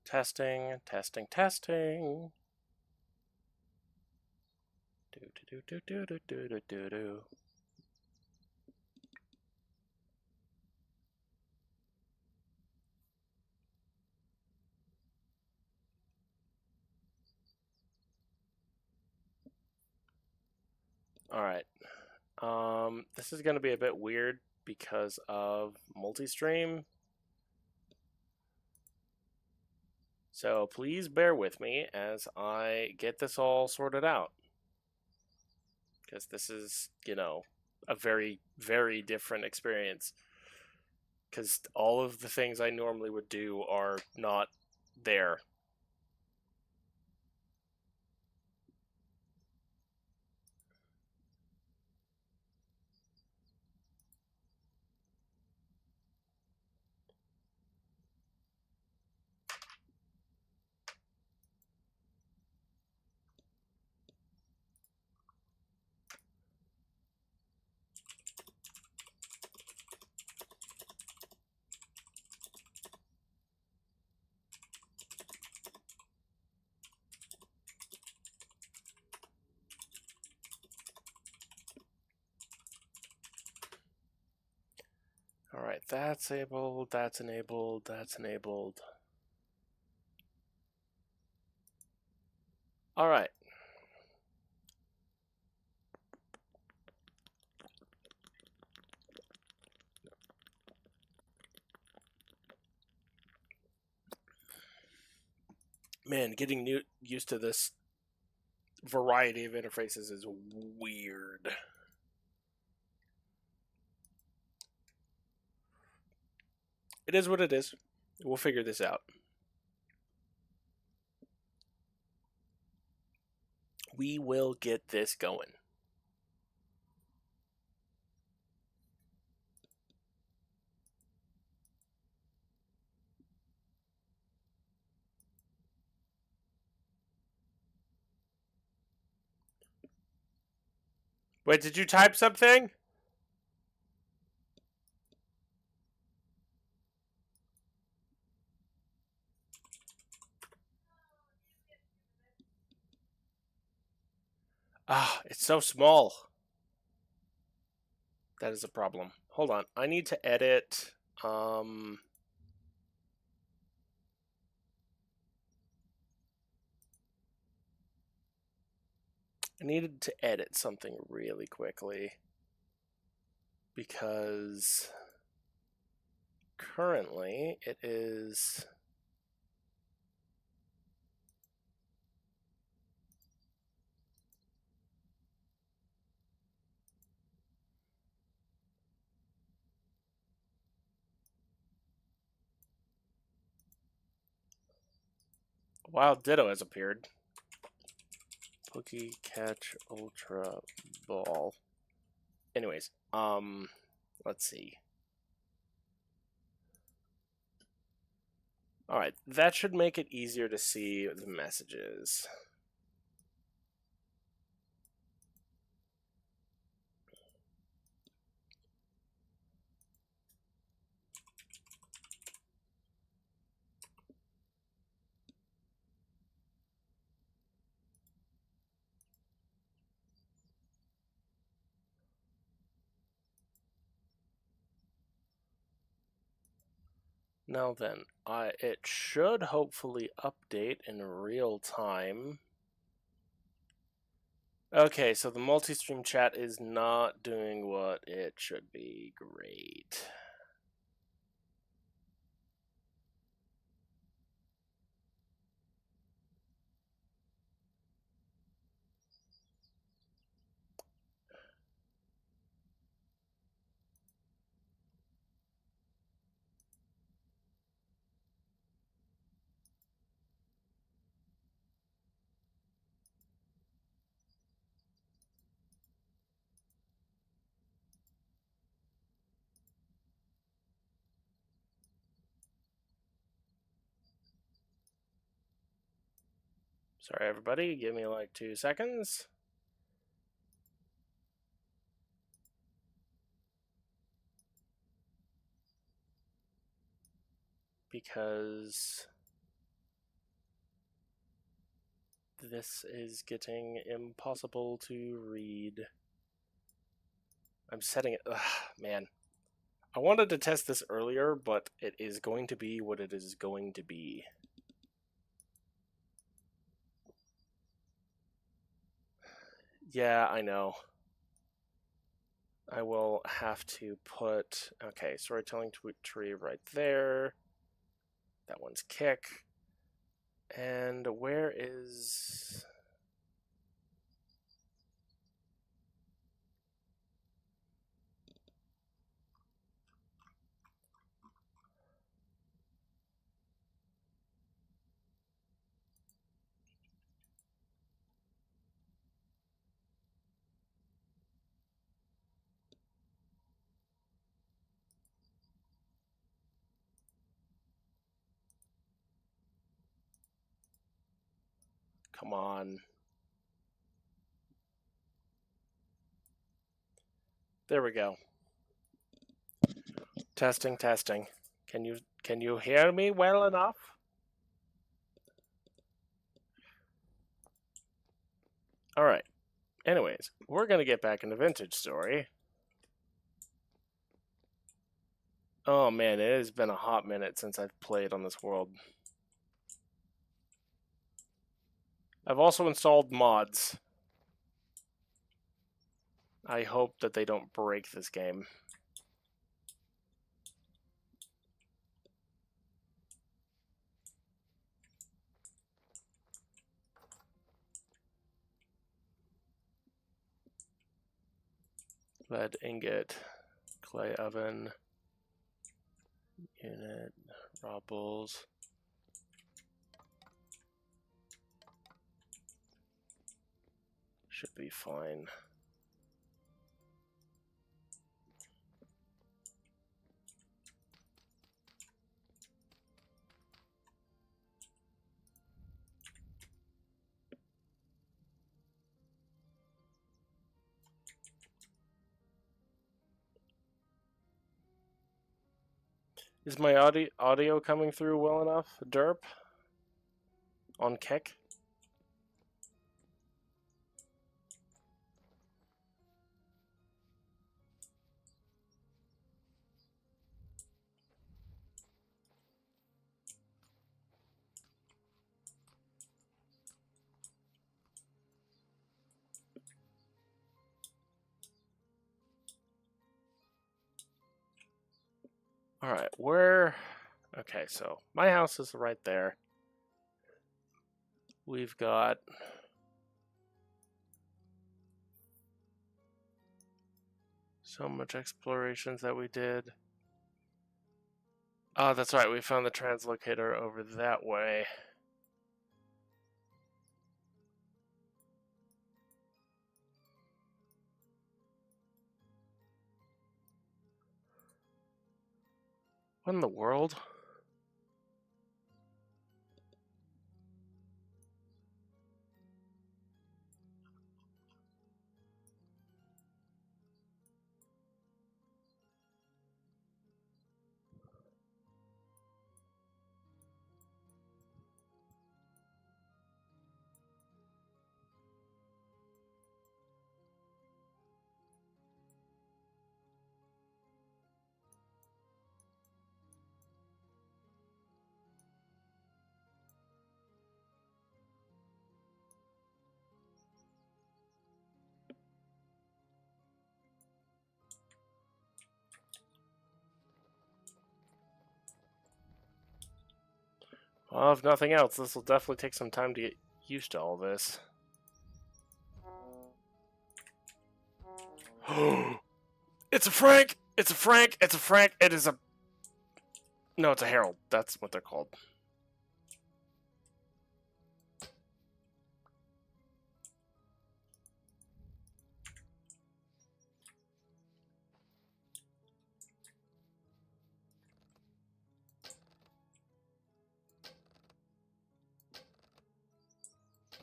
Testing, testing, testing. Do do do do do do do do do. All right. This is going to be a bit weird because of Multistream. So please bear with me as I get this all sorted out. Because this is, a very, very different experience. Because all of the things I normally would do are not there. All right, that's enabled, that's enabled, that's enabled. All right. Man, getting used to this variety of interfaces is weird. It is what it is. We'll figure this out. We will get this going. Wait, did you type something? Ah, it's so small. That is a problem. Hold on. I need to edit. I needed to edit something really quickly because currently it is. Wild Ditto has appeared. Pokey Catch Ultra Ball. Anyways, let's see. Alright, that should make it easier to see the messages. Now then, it should hopefully update in real time. Okay, so the multi-stream chat is not doing what it should be. Great. Sorry, everybody. Give me like 2 seconds. because this is getting impossible to read. I'm setting it. Ugh, man. I wanted to test this earlier, but it is going to be what it is going to be. Yeah, I know. I will have to put, okay, storytelling tree right there. That one's kick. And where is... Come on. There we go. Testing, testing. Can you hear me well enough? All right. Anyways, we're going to get back into Vintage Story. Oh man, it has been a hot minute since I've played on this world. I've also installed mods. I hope that they don't break this game. Lead ingot, clay oven, unit, raw bulls. Should be fine. Is my audio coming through well enough, Derp? On kick? Alright, where... Okay, so my house is right there. We've got... so much explorations that we did. Oh, that's right, we found the translocator over that way. What in the world? Well, if nothing else, this will definitely take some time to get used to all this. It's a Frank! It's a Frank! It's a Frank! It is a... No, it's a Herald. That's what they're called.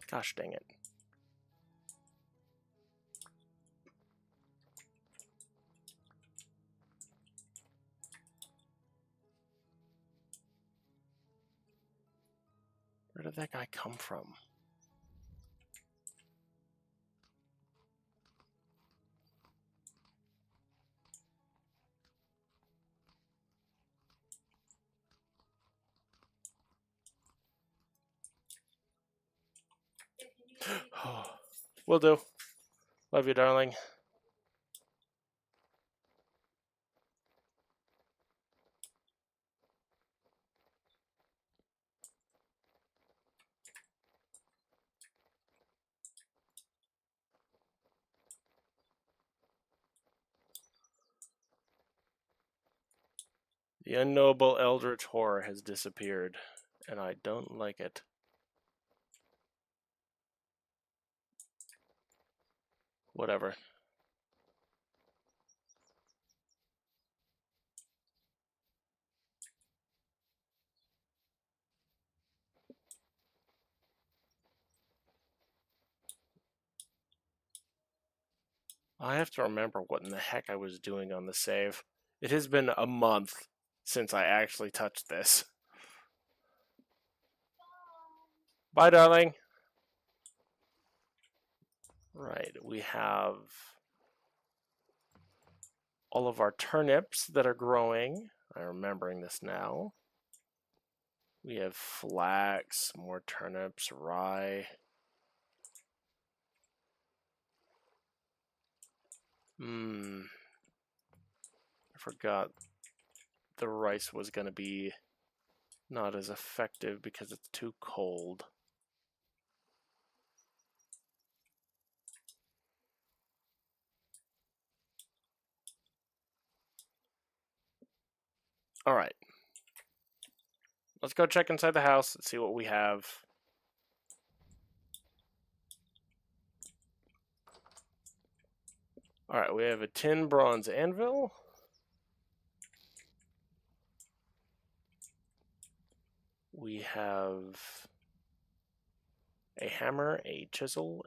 Gosh dang it. did that guy come from? Will do. Love you, darling. The unknowable eldritch horror has disappeared, and I don't like it. Whatever. I have to remember what in the heck I was doing on the save. It has been a month since I actually touched this. Bye, darling. Right, we have all of our turnips that are growing. I'm remembering this now. We have flax, more turnips, rye. I forgot the rice was going to be not as effective because it's too cold. All right. Let's go check inside the house and see what we have. All right, we have a tin bronze anvil. We have a hammer, a chisel,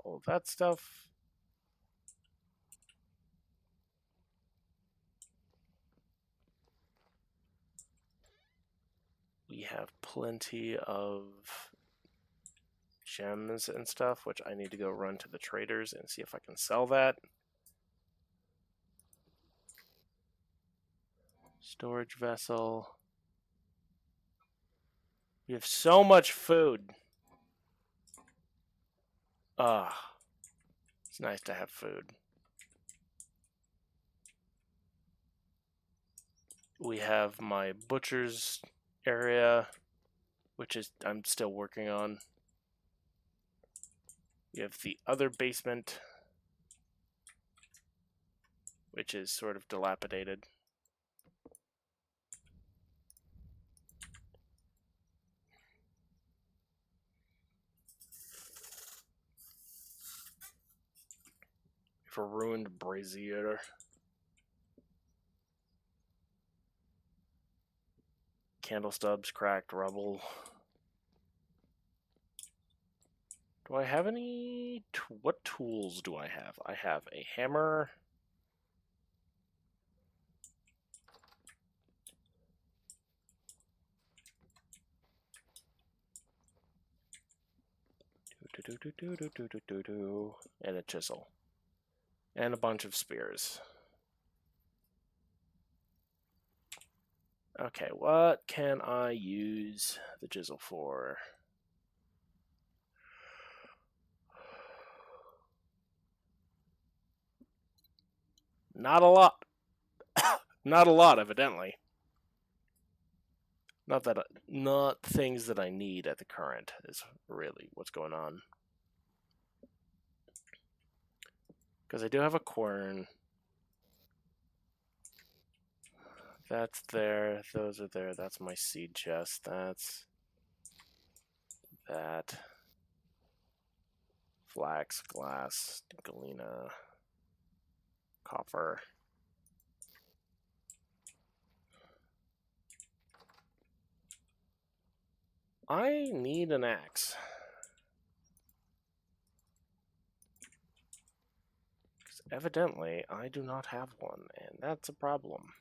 all of that stuff. We have plenty of gems and stuff, which I need to go run to the traders and see if I can sell that. Storage vessel. We have so much food. It's nice to have food. We have my butcher's area, which is I'm still working on. We have the other basement, which is sort of dilapidated. For ruined brazier. Candle stubs, cracked rubble. Do I have any? What tools do I have? I have a hammer. And a chisel. And a bunch of spears. Okay, what can I use the chisel for? Not a lot. Not a lot, evidently. Not things that I need at the current is really what's going on. Because I do have a quern. That's there. Those are there. That's my seed chest. That's that. Flax, glass, galena, copper. I need an axe. Because evidently I do not have one, and that's a problem.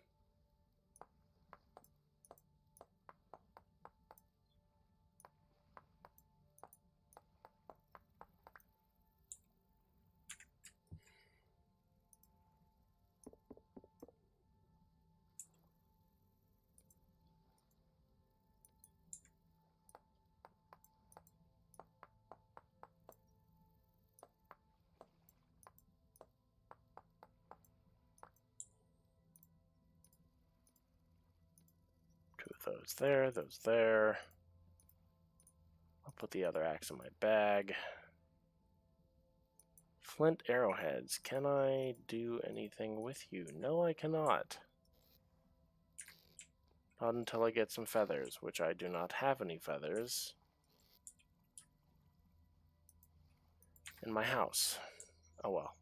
those there, those there. I'll put the other axe in my bag. Flint arrowheads. Can I do anything with you? No, I cannot. Not until I get some feathers, which I do not have any feathers in my house. Oh well.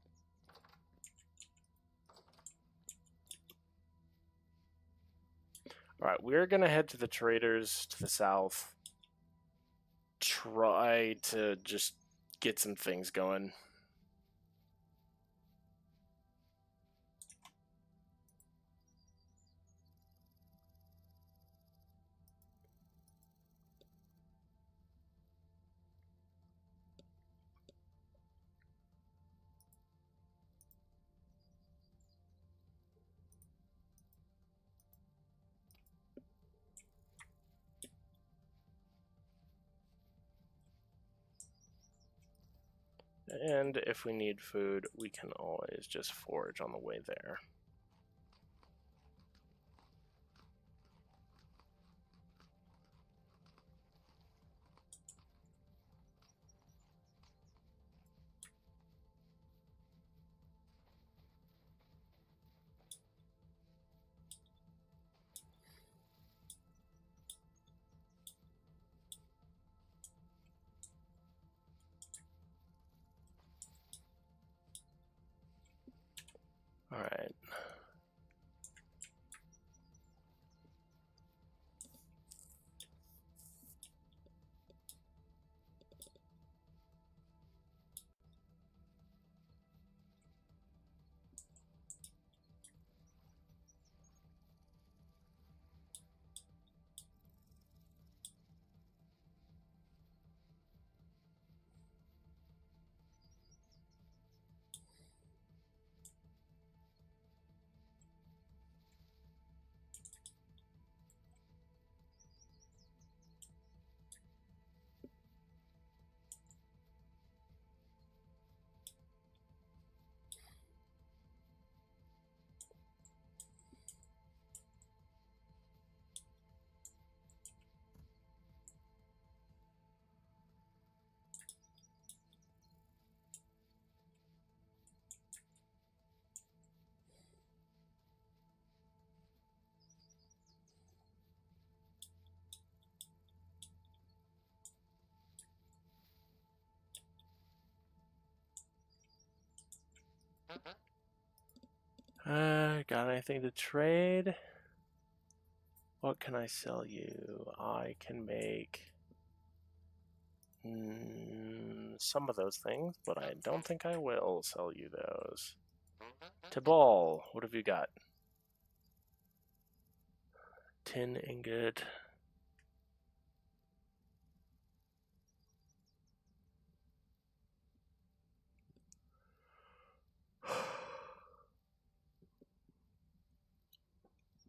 Alright, we're gonna head to the traders to the south. Try to just get some things going. And if we need food, we can always just forage on the way there. Alright. Got anything to trade? What can I sell you? I can make some of those things, but I don't think I will sell you those. Tiball, what have you got? Tin ingot.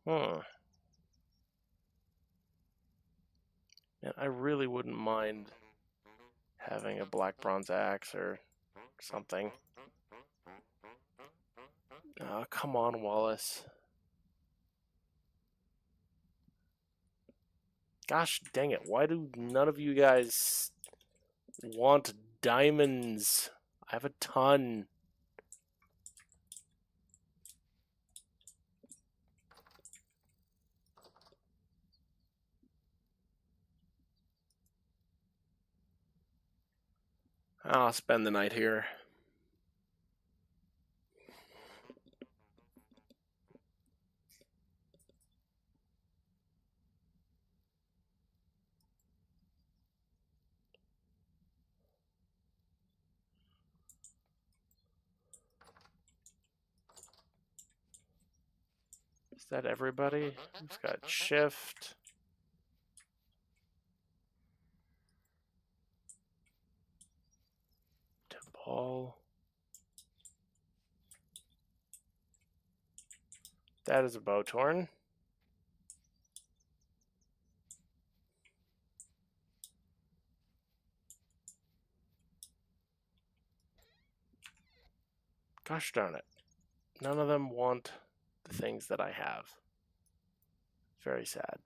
Hmm. Man, I really wouldn't mind having a black bronze axe or something. Oh, come on, Wallace. Gosh dang it, why do none of you guys want diamonds? I have a ton. I'll spend the night here. Is that everybody? Who's got shift? Tiball. That is a bowtorn. Gosh darn it. None of them want the things that I have. Very sad.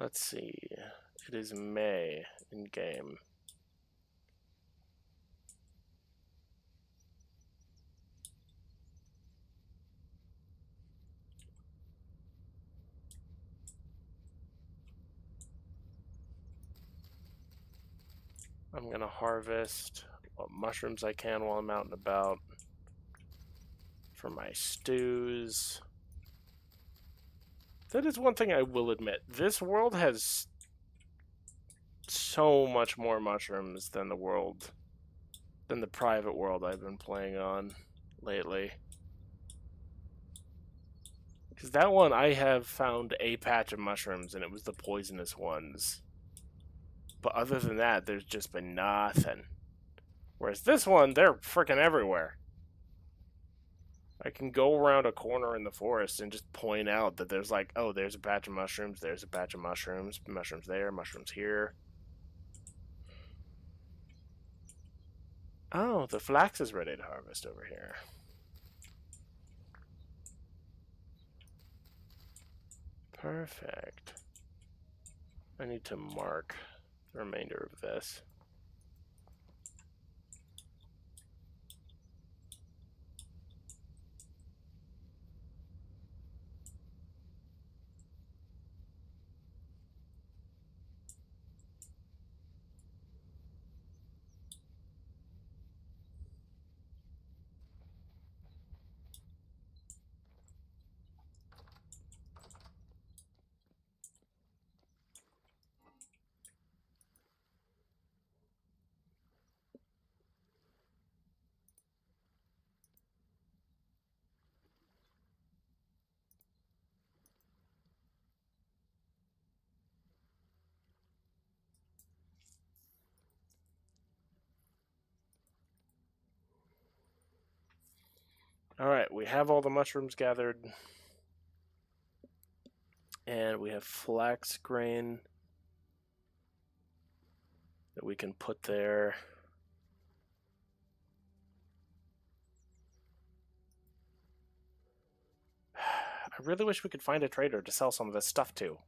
Let's see. It is May in game. I'm gonna harvest what mushrooms I can while I'm out and about for my stews. That is one thing I will admit. This world has so much more mushrooms than the private world I've been playing on lately. Because that one, I have found a patch of mushrooms, and it was the poisonous ones. But other than that, there's just been nothing. Whereas this one, they're freaking everywhere. I can go around a corner in the forest and just point out that there's like, oh, there's a patch of mushrooms, there's a patch of mushrooms, mushrooms there, mushrooms here. Oh, the flax is ready to harvest over here. Perfect. I need to mark the remainder of this. Alright, we have all the mushrooms gathered. And we have flax grain that we can put there. I really wish we could find a trader to sell some of this stuff to.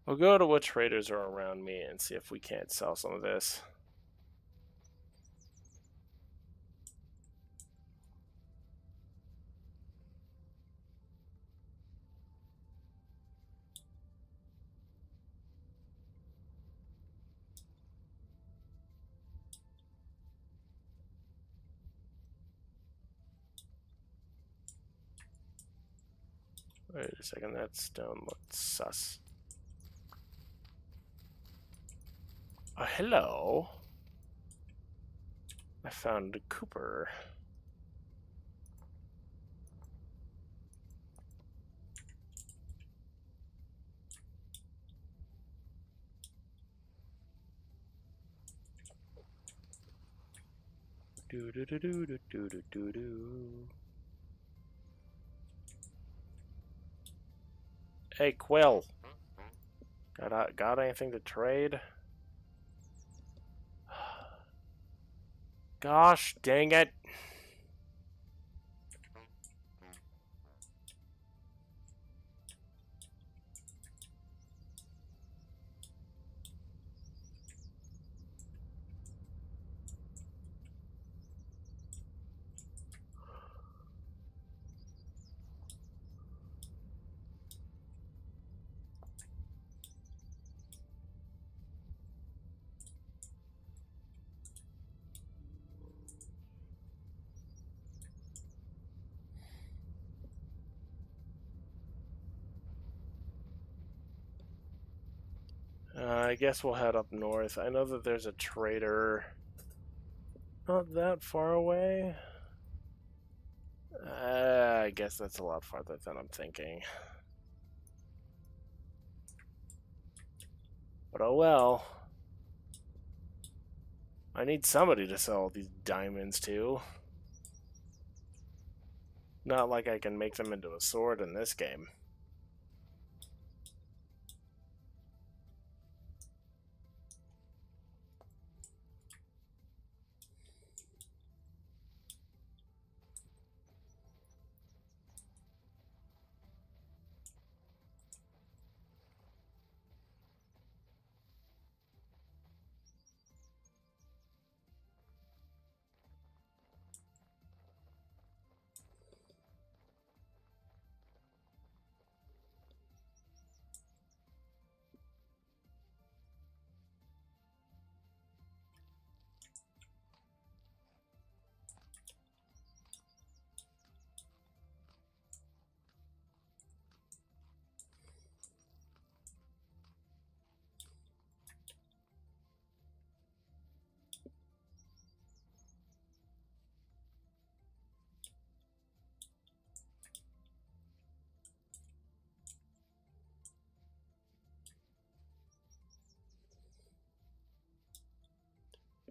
We'll go to what traders are around me and see if we can't sell some of this. Wait a second, that stone looks sus. Hello. I found Cooper. Do do do do do do do do do. Hey, Quill. Got anything to trade? Gosh, dang it. I guess we'll head up north. I know that there's a trader not that far away. I guess that's a lot farther than I'm thinking. But oh well. I need somebody to sell these diamonds to. Not like I can make them into a sword in this game.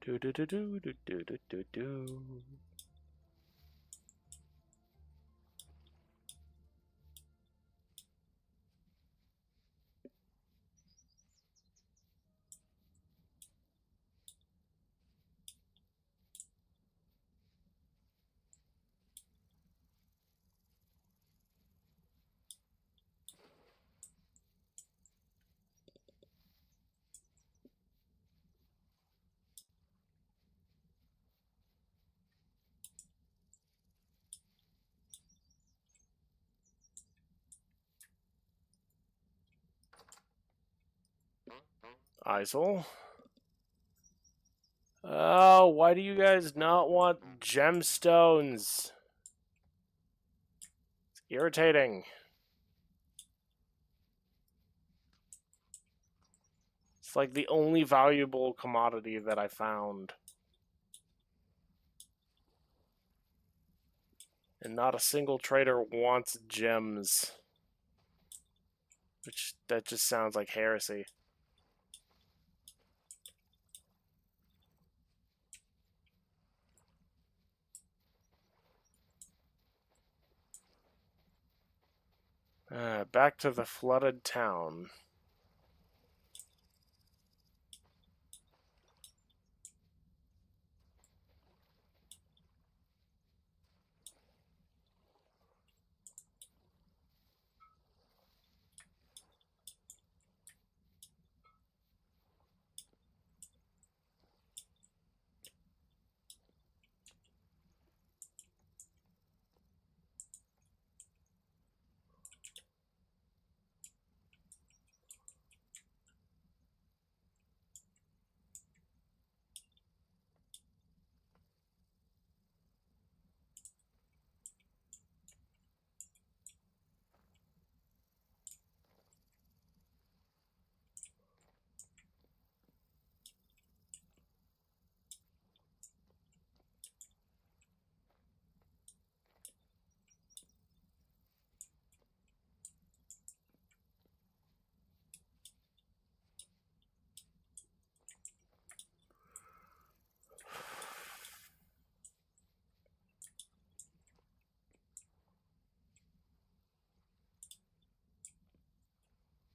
Do do do do do do do do do. Isol? Oh, why do you guys not want gemstones? It's irritating. It's like the only valuable commodity that I found. And not a single trader wants gems. Which, that just sounds like heresy. Back to the flooded town.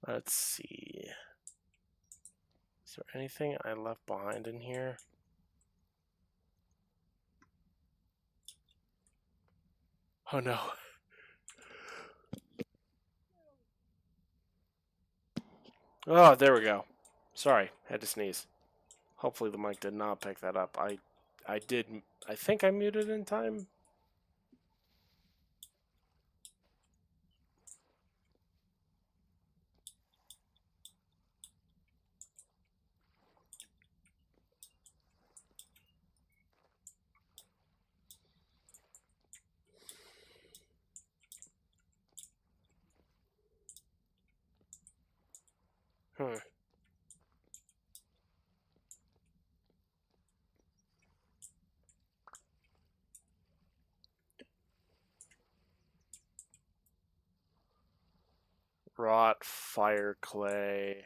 Let's see. Is there anything I left behind in here? Oh no. Oh, there we go. Sorry, had to sneeze. Hopefully the mic did not pick that up. I did. I think I muted in time. Hmm. Rot, fire, clay.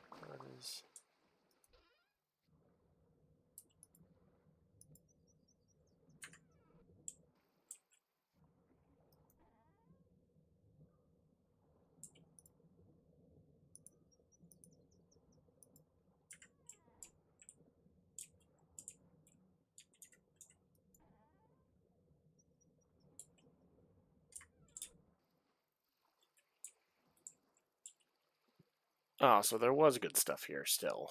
What is... Oh, so there was good stuff here still.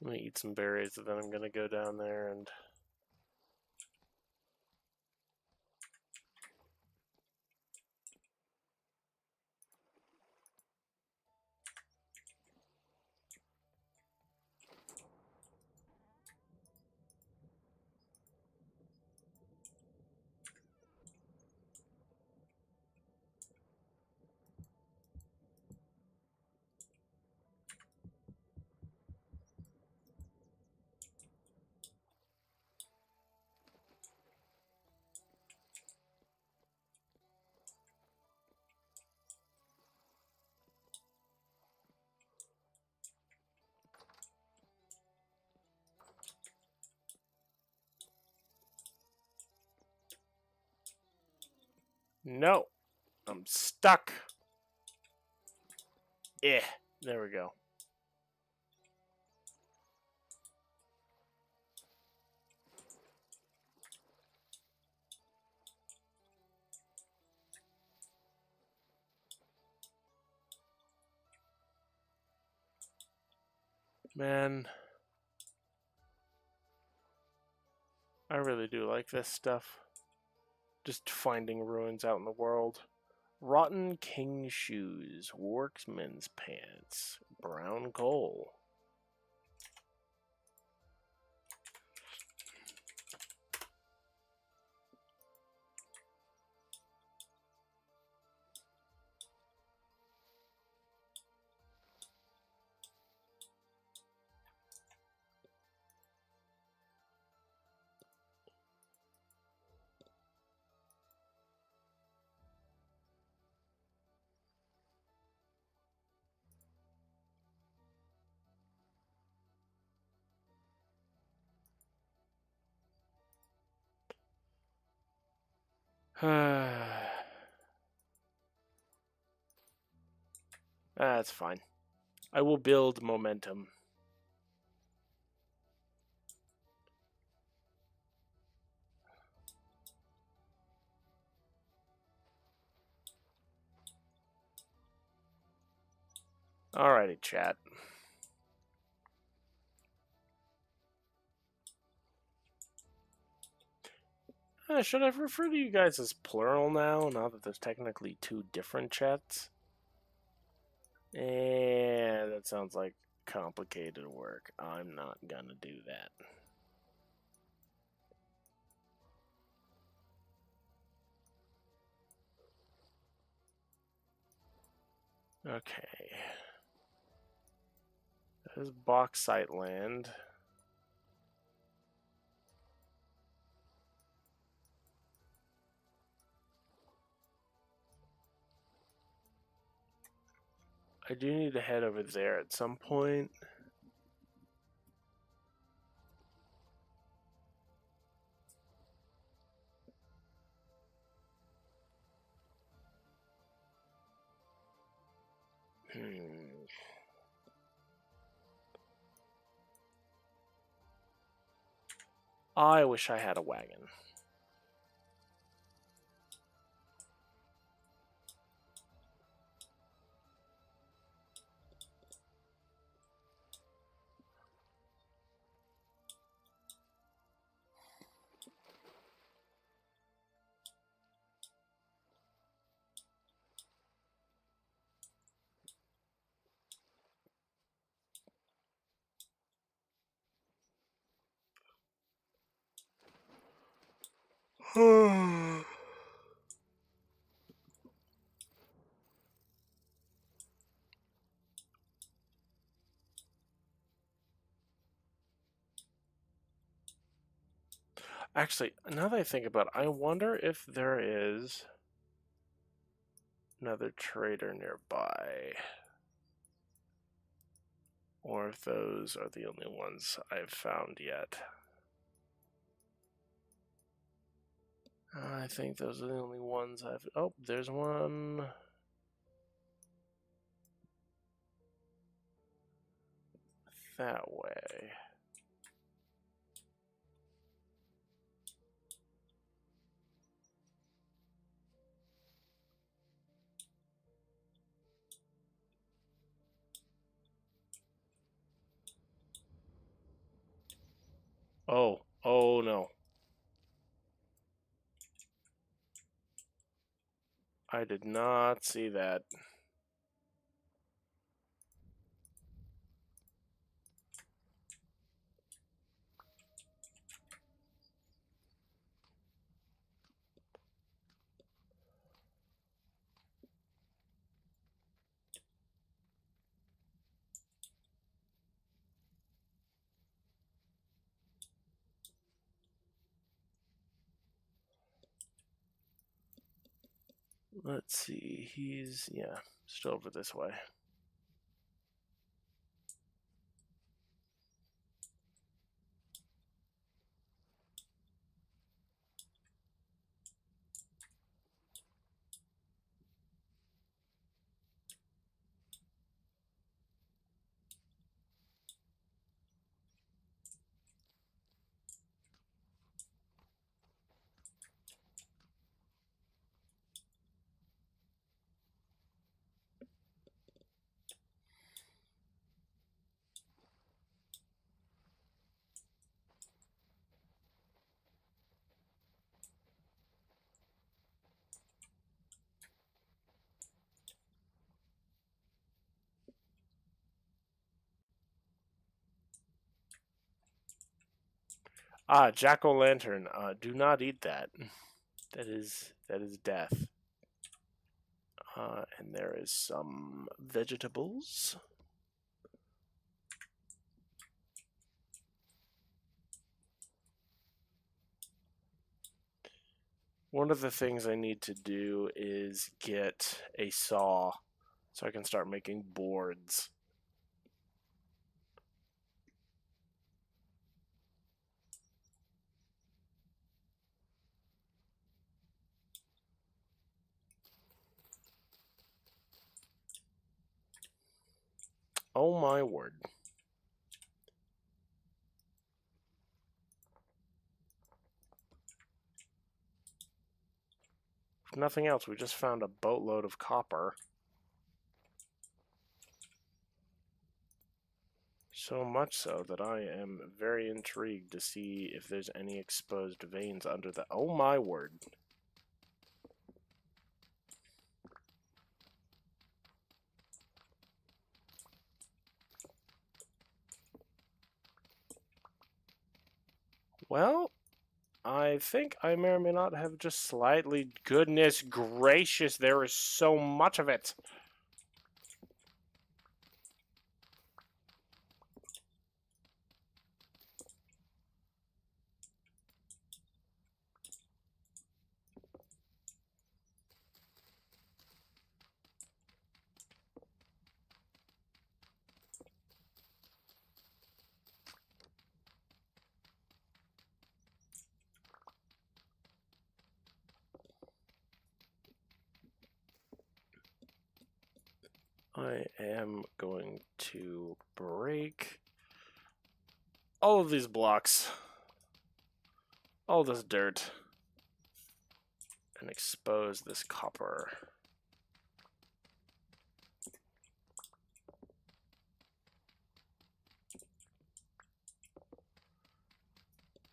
I'm gonna eat some berries, and then I'm gonna go down there and... No! I'm stuck! Eh, there we go. Man, I really do like this stuff. Just finding ruins out in the world. Rotten king shoes, workman's pants, brown coal. That's fine. I will build momentum. Alrighty, chat. Should I refer to you guys as plural now that there's technically two different chats? That sounds like complicated work. I'm not gonna do that. Okay. That is bauxite land. I do need to head over there at some point. I wish I had a wagon. Actually, now that I think about it, I wonder if there is another trader nearby. Or if those are the only ones I've found yet. I think those are the only ones I've... Oh, there's one... that way. Oh, oh no. I did not see that. Let's see, he's, yeah, still over this way. Ah, jack-o'-lantern. Do not eat that. That is death. And there is some vegetables. One of the things I need to do is get a saw so I can start making boards. Oh my word. If nothing else, we just found a boatload of copper. So much so that I am very intrigued to see if there's any exposed veins under the... Oh my word. Well, I think I may or may not have just slightly... Goodness gracious, there is so much of it. I am going to break all of these blocks, all this dirt, and expose this copper.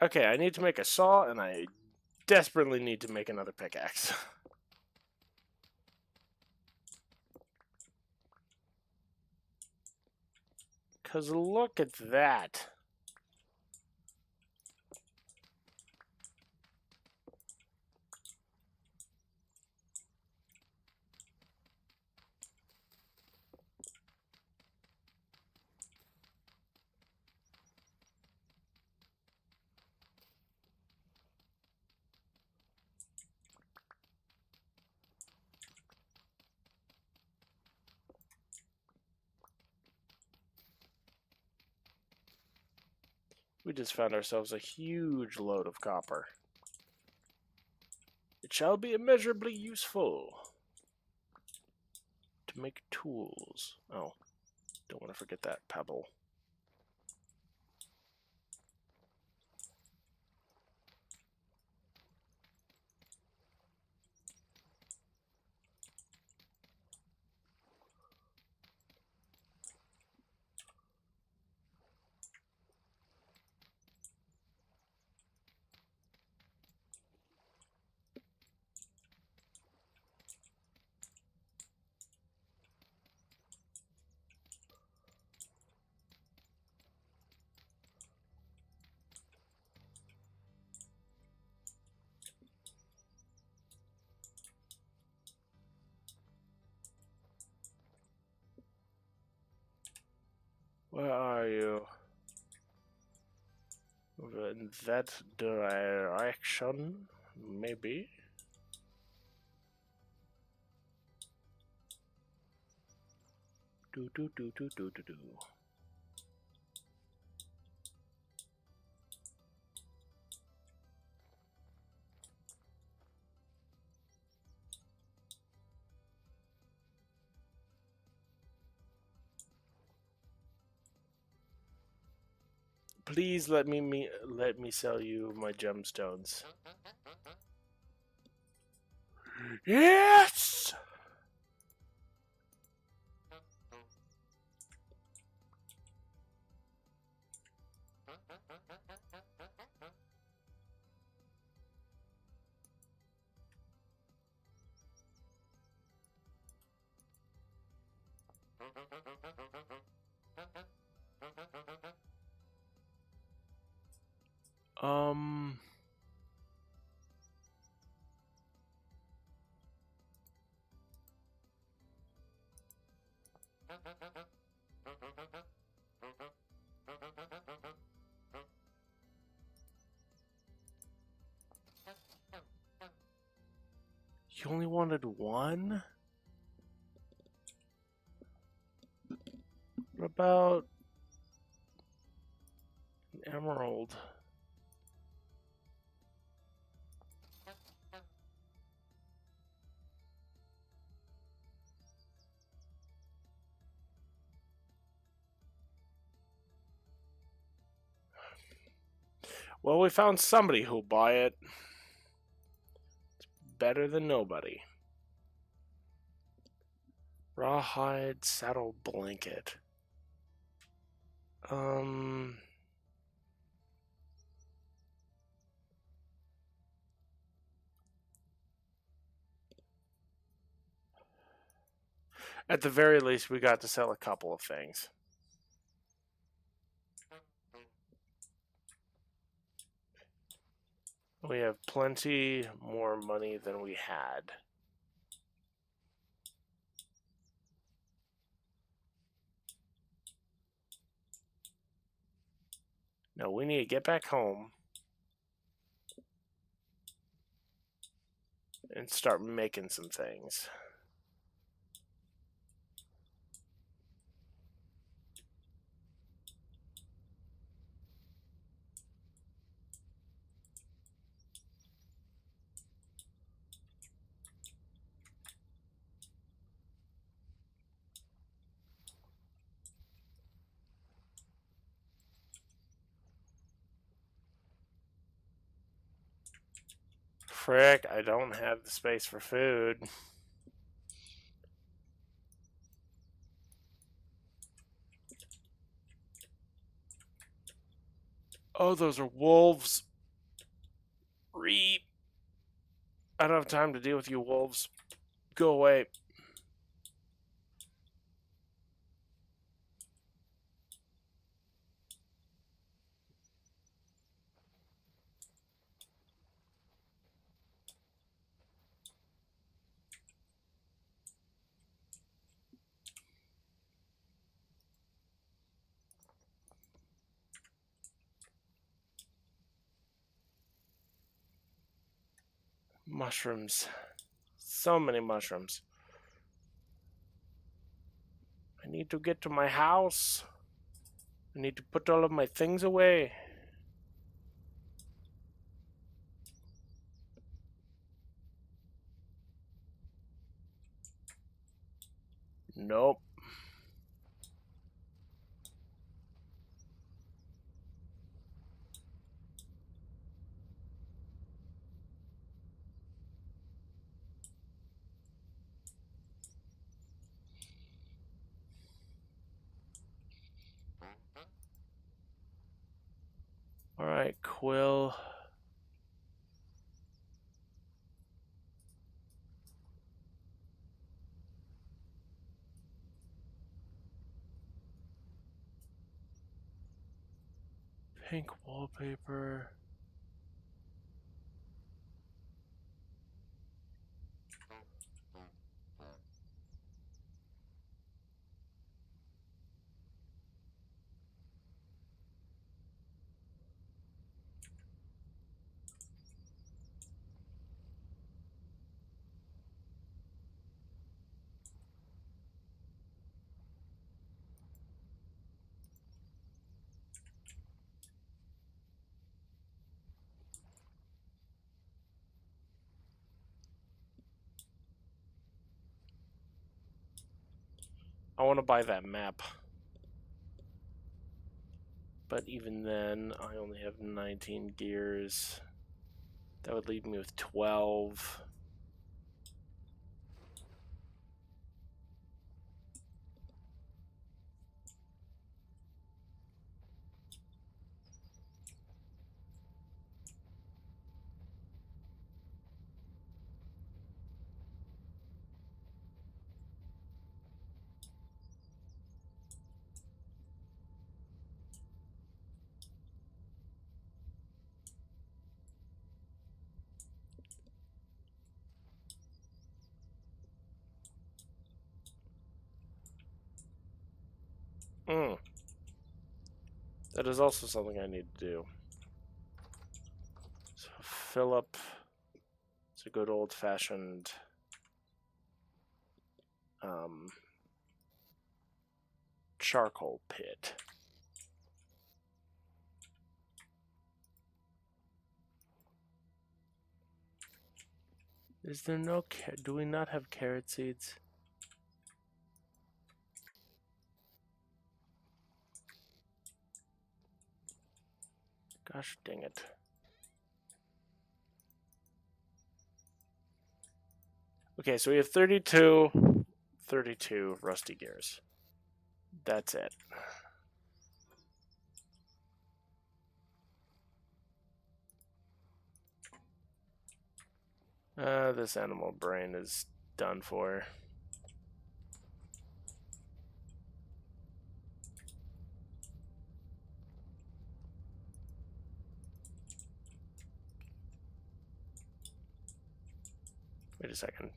Okay, I need to make a saw, and I desperately need to make another pickaxe. Because look at that. We just found ourselves a huge load of copper. It shall be immeasurably useful to make tools. Oh, don't want to forget that pebble. Where are you? Over in that direction, maybe. Do do do do do do do. Please let me sell you my gemstones. Yes. Um. You only wanted one? What about an emerald? Well, we found somebody who'll buy it. It's better than nobody. Rawhide saddle blanket. At the very least, we got to sell a couple of things. We have plenty more money than we had. No, we need to get back home and start making some things. Frick, I don't have the space for food. Oh, those are wolves. Reap. I don't have time to deal with you wolves. Go away. Mushrooms. So many mushrooms. I need to get to my house. I need to put all of my things away. Nope. All right, Quill. Pink wallpaper. I want to buy that map. But even then, I only have 19 gears. That would leave me with 12. That is also something I need to do. So fill up. It's a good old-fashioned charcoal pit. Is there no do we not have carrot seeds? Gosh dang it. Okay, so we have 32 rusty gears. That's it. This animal brain is done for. Wait a second.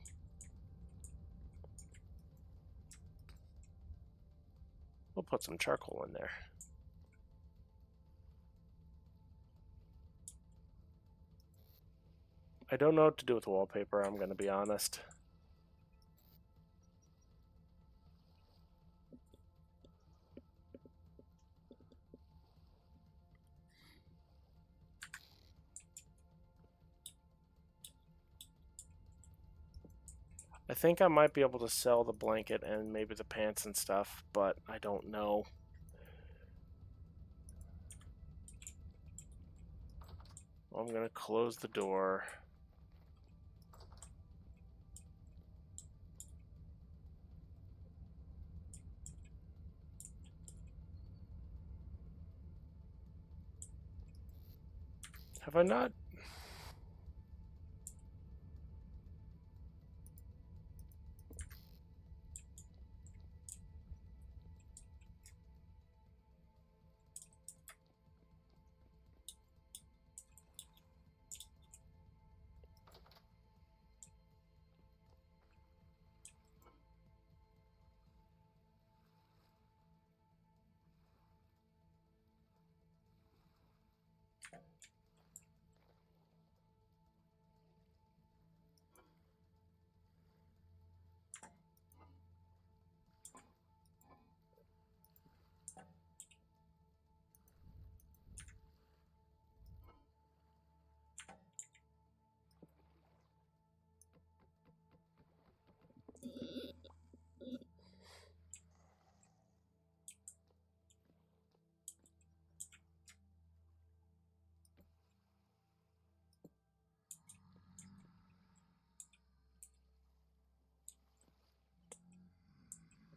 We'll put some charcoal in there. I don't know what to do with wallpaper, I'm going to be honest. I think I might be able to sell the blanket and maybe the pants and stuff, but I don't know. I'm going to close the door. Have I not?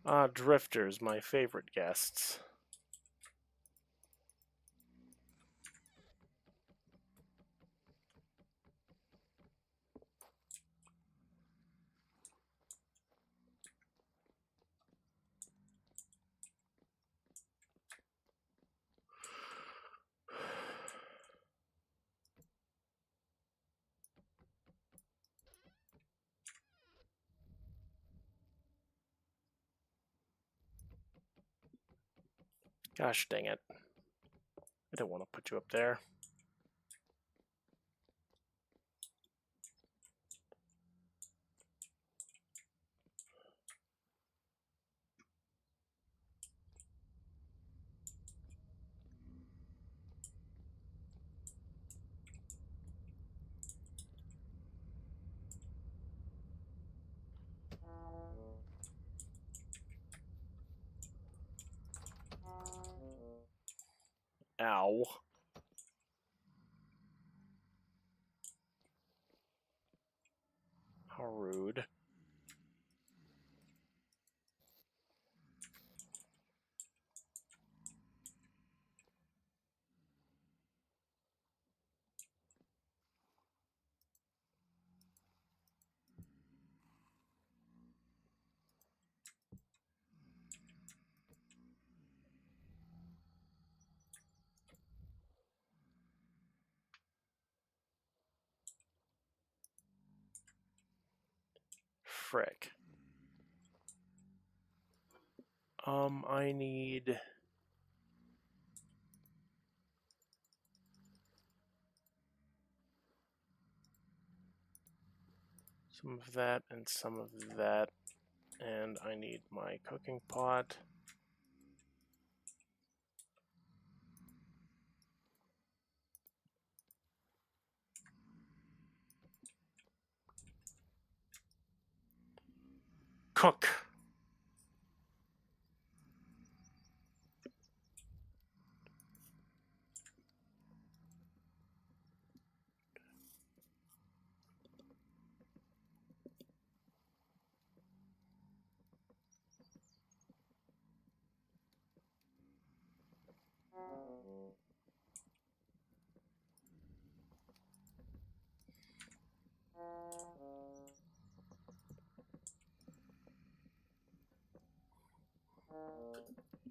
Ah, drifters, my favorite guests. Gosh dang it. I don't want to put you up there. Ow. How rude. Frick. I need... some of that and some of that. And I need my cooking pot. Cook!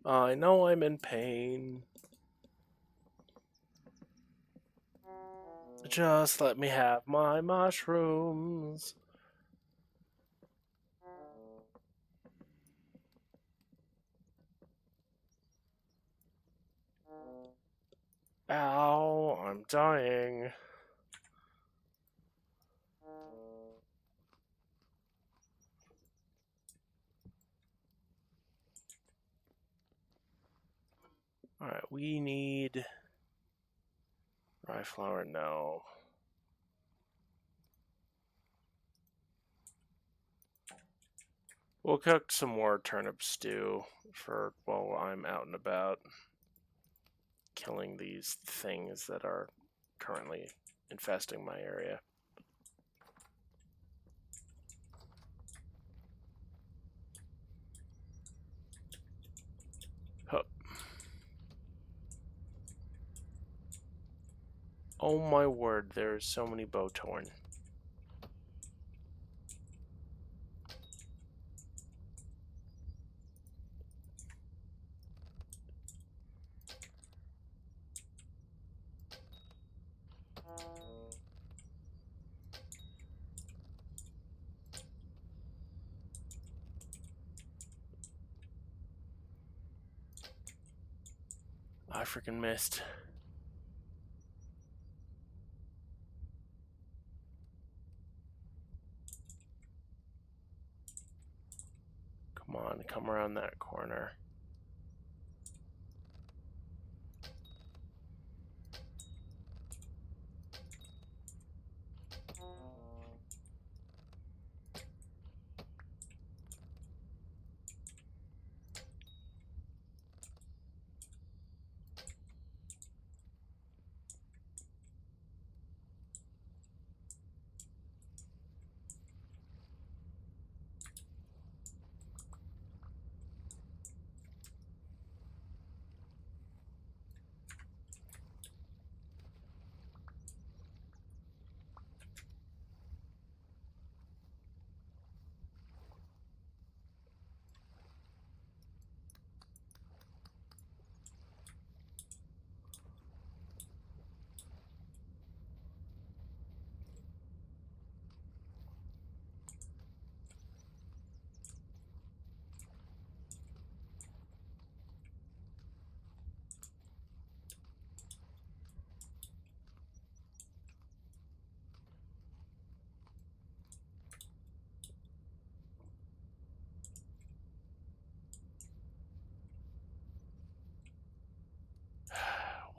I know I'm in pain. Just let me have my mushrooms. Ow, I'm dying. Alright, we need... rye flour, no. We'll cook some more turnip stew for while I'm out and about killing these things that are currently infesting my area. Huh. Oh my word, there's so many bowtorn. I freaking missed. Come on, come around that corner.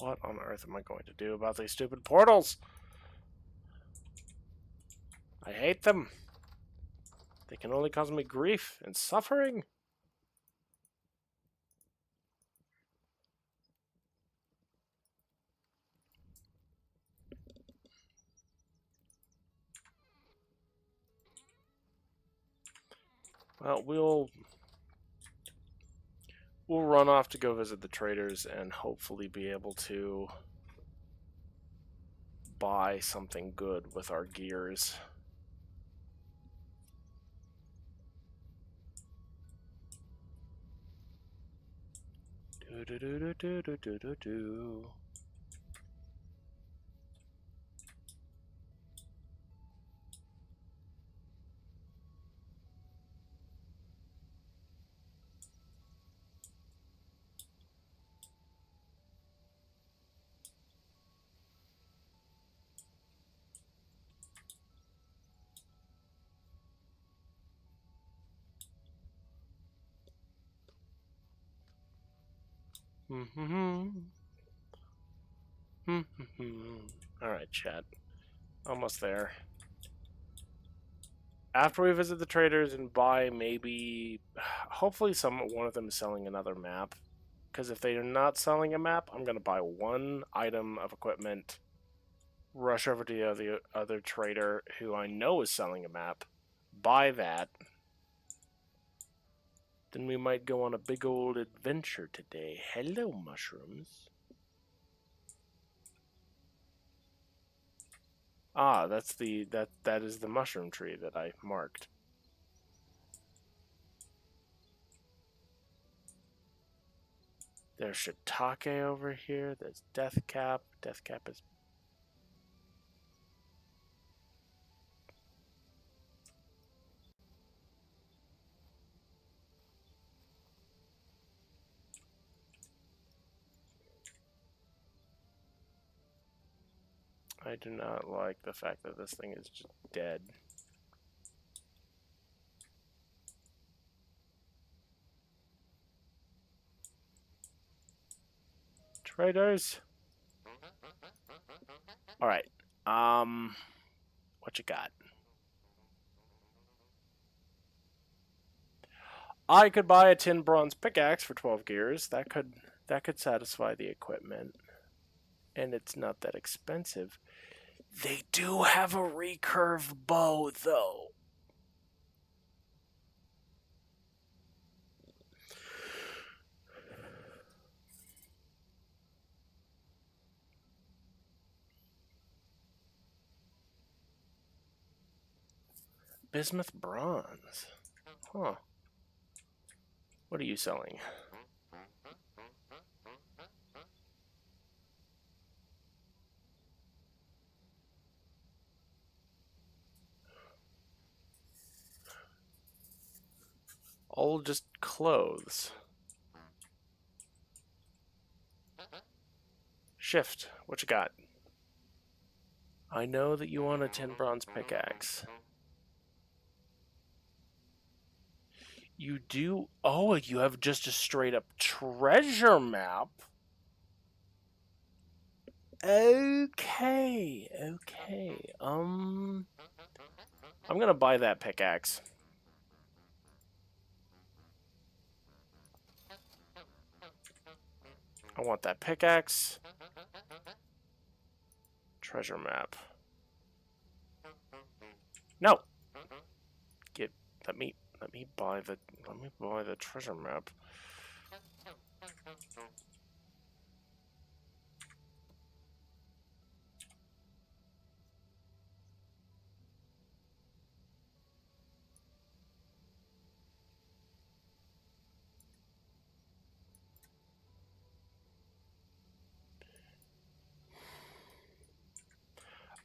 What on earth am I going to do about these stupid portals? I hate them. They can only cause me grief and suffering. Well, we'll run off to go visit the traders and hopefully be able to buy something good with our gears. Do do do do do do do do do. Alright, chat. Almost there. After we visit the traders and buy maybe... Hopefully one of them is selling another map. Because if they are not selling a map, I'm going to buy one item of equipment, rush over to the other trader who I know is selling a map, buy that. Then we might go on a big old adventure today. Hello, mushrooms. Ah, that is the mushroom tree that I marked. There's shiitake over here. There's deathcap. Deathcap is... I do not like the fact that this thing is just dead. Traders. Alright. What you got? I could buy a tin bronze pickaxe for 12 gears. That could satisfy the equipment. And it's not that expensive. They do have a recurve bow, though. Bismuth bronze. Huh. What are you selling? All just clothes. Shift, what you got? I know that you want a tin bronze pickaxe. You do? Oh, you have just a straight up treasure map. Okay, okay. I'm gonna buy that pickaxe. I want that pickaxe. Treasure map. No. Let me buy the treasure map.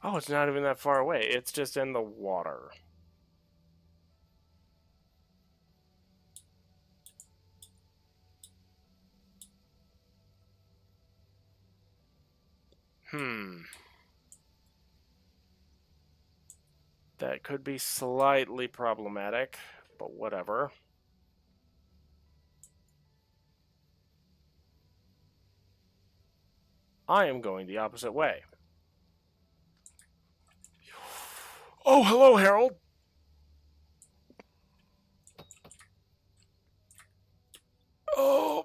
Oh, it's not even that far away. It's just in the water. That could be slightly problematic, but whatever. I am going the opposite way. Oh, hello, Harold. Oh.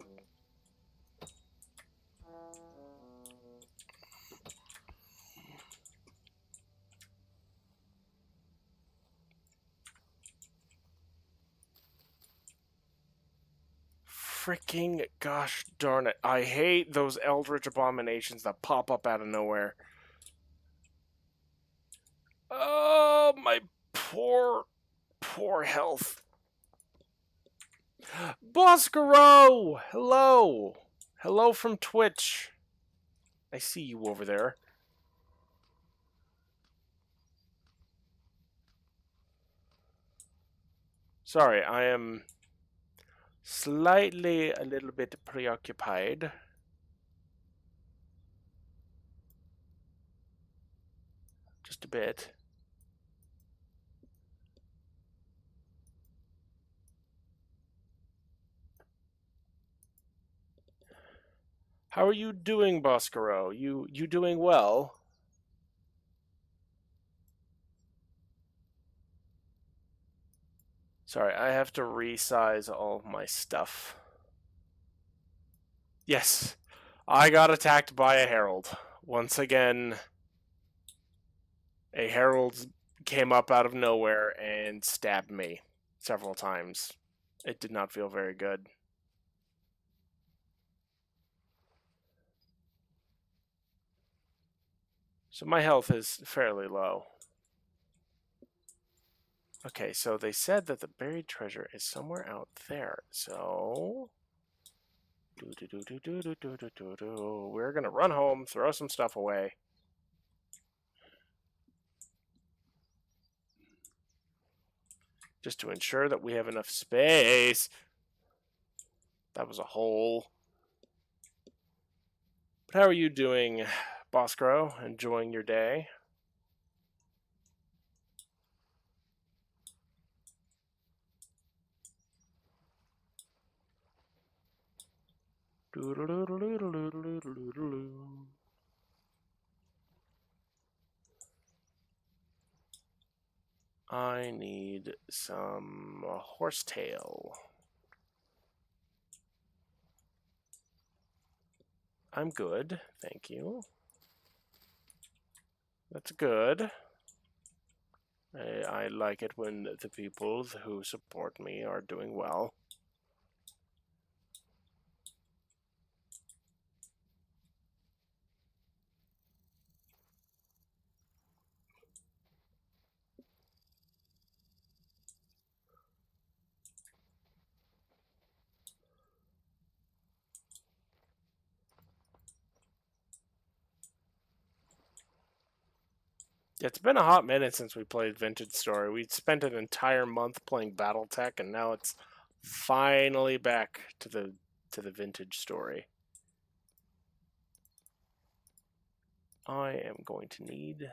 Freaking gosh darn it. I hate those eldritch abominations that pop up out of nowhere. Oh, my poor health. Boscaro! Hello! Hello from Twitch. I see you over there. Sorry, I am slightly a little bit preoccupied. Just a bit. How are you doing, Boscaro? You doing well? Sorry, I have to resize all of my stuff. Yes, I got attacked by a herald. Once again, a herald came up out of nowhere and stabbed me several times. It did not feel very good. So my health is fairly low. Okay, so they said that the buried treasure is somewhere out there. So we're gonna run home, throw some stuff away. Just to ensure that we have enough space. That was a hole. But how are you doing, Boscro? Enjoying your day? I need some horsetail. I'm good, thank you. That's good. I like it when the people who support me are doing well. It's been a hot minute since we played Vintage Story. We spent an entire month playing Battletech, and now it's finally back to the Vintage Story. I am going to need...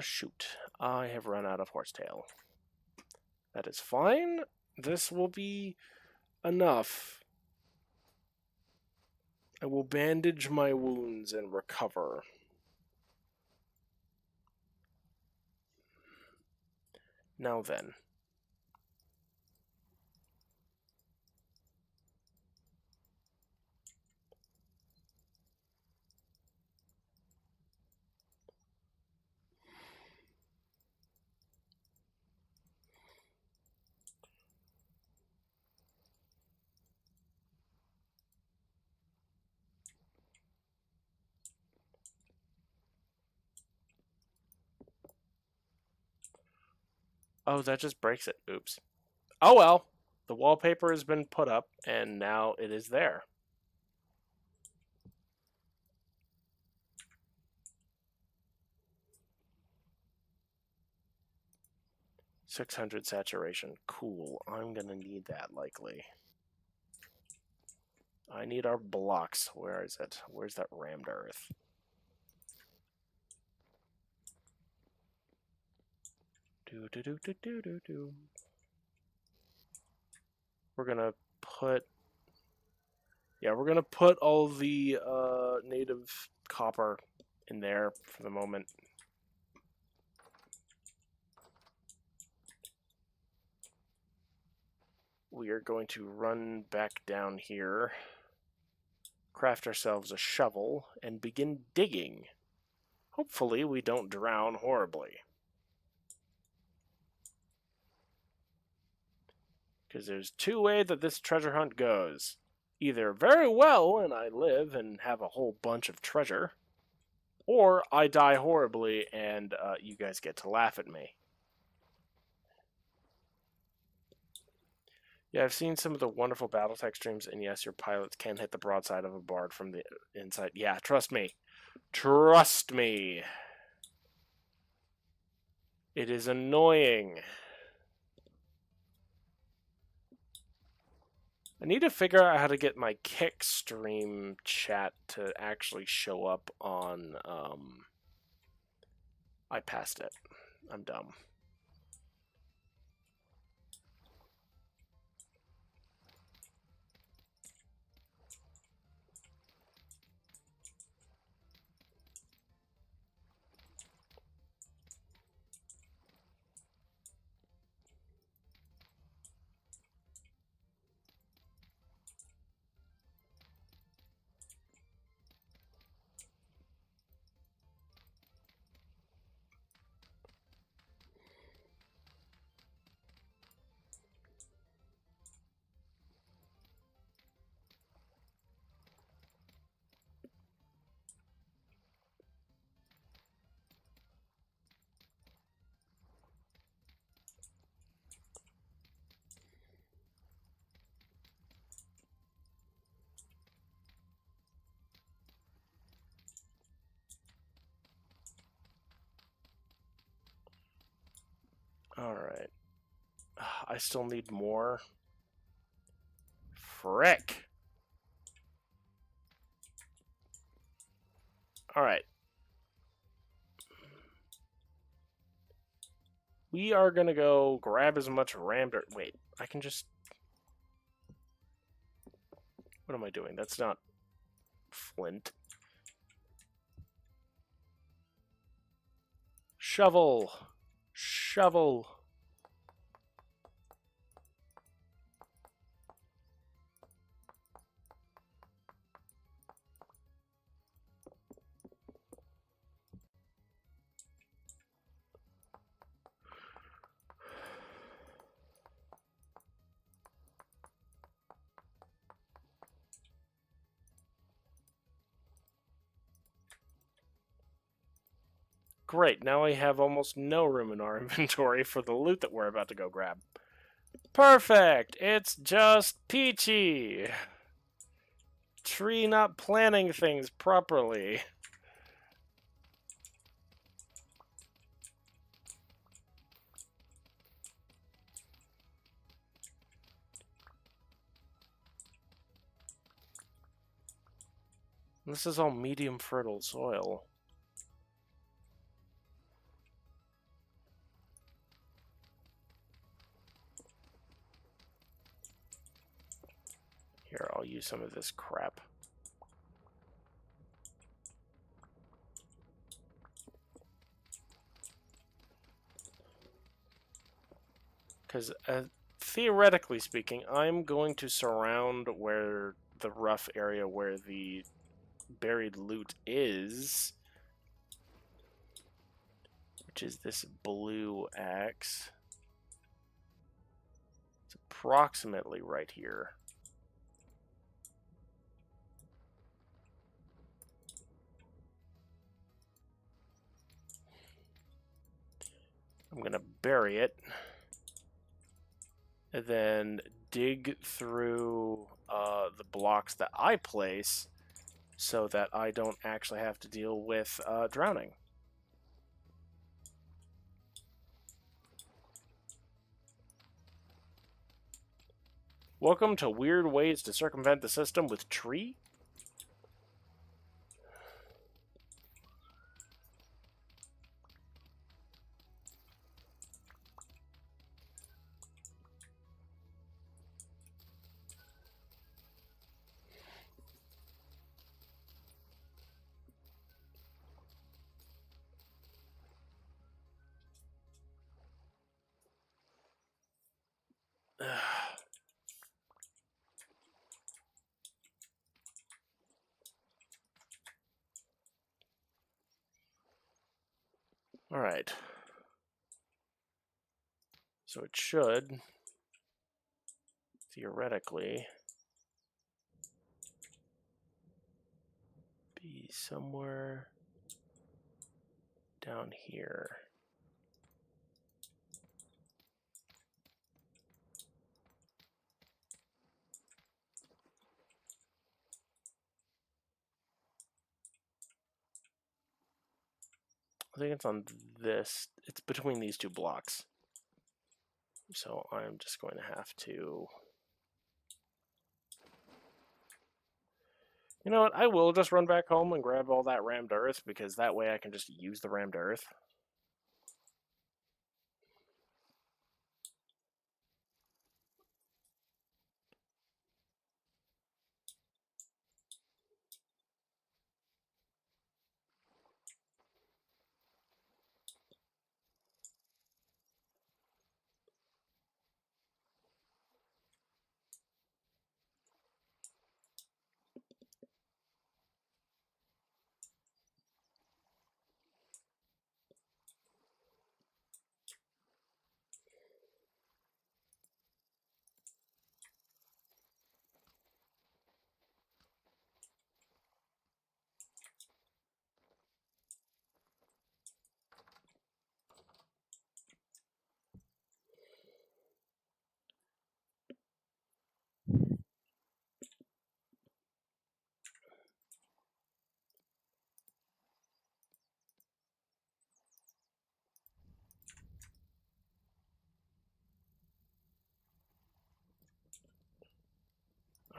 shoot. I have run out of horsetail. That is fine. This will be enough. I will bandage my wounds and recover. Now then. Oh, that just breaks it. Oops. Oh well. The wallpaper has been put up, and now it is there. .600 saturation. Cool. I'm gonna need that likely. I need our blocks. Where is it? Where's that rammed earth? We're gonna put Yeah, we're gonna put all the native copper in there for the moment. We are going to run back down here, craft ourselves a shovel, and begin digging. Hopefully we don't drown horribly. Because there's two ways that this treasure hunt goes. Either very well and I live and have a whole bunch of treasure, or I die horribly and you guys get to laugh at me. Yeah, I've seen some of the wonderful Battletech streams, and yes, your pilots can hit the broadside of a bard from the inside. Yeah, trust me. Trust me. It is annoying. I need to figure out how to get my Kick stream chat to actually show up on, I passed it. I'm dumb. Alright. I still need more. Frick! Alright. We are gonna go grab as much ram dirt. Wait, I can just... What am I doing? That's not flint. Shovel! Shovel! Great, now I have almost no room in our inventory for the loot that we're about to go grab. Perfect! It's just peachy! Tree not planning things properly. This is all medium fertile soil. Here, I'll use some of this crap. Because, theoretically speaking, I'm going to surround where the rough area where the buried loot is, which is this blue axe. It's approximately right here. I'm going to bury it, and then dig through the blocks that I place so that I don't actually have to deal with drowning. Welcome to Weird Ways to Circumvent the System with Tree. Alright. So it should, theoretically, be somewhere down here. I think it's on this, it's between these two blocks. So I'm just going to have to... You know what, I will just run back home and grab all that rammed earth, because that way I can just use the rammed earth.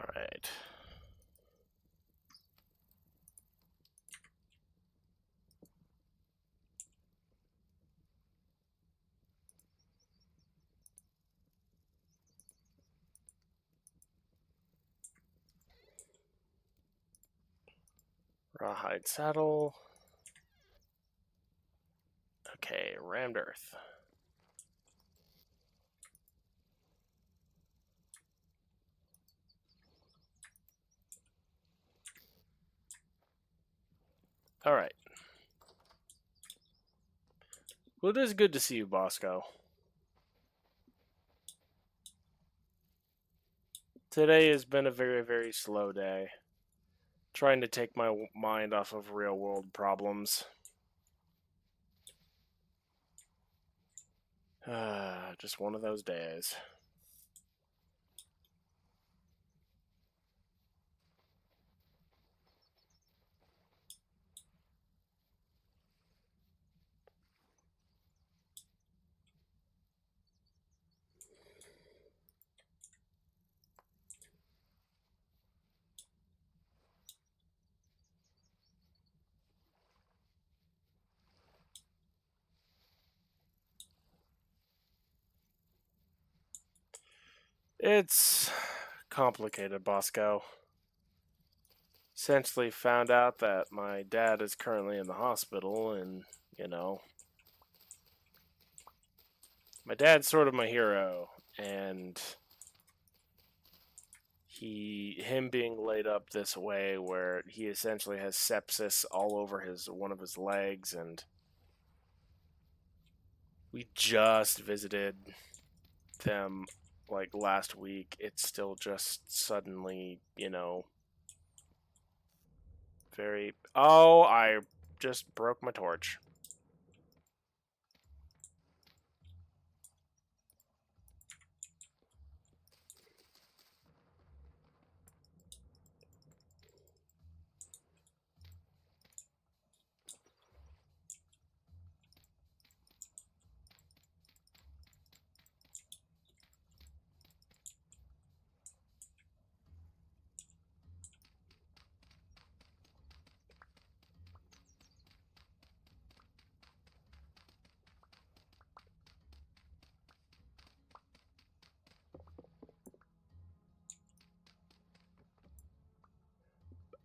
Alright. Rawhide saddle. Okay, rammed earth. Alright. Well, it is good to see you, Bosco. Today has been a very, very slow day. Trying to take my mind off of real-world problems. Just one of those days. It's complicated, Bosco. Essentially found out that my dad is currently in the hospital, and, you know, my dad's sort of my hero, and him being laid up this way where he essentially has sepsis all over one of his legs, and we just visited them like last week. It's still just suddenly, you know, very... Oh, I just broke my torch.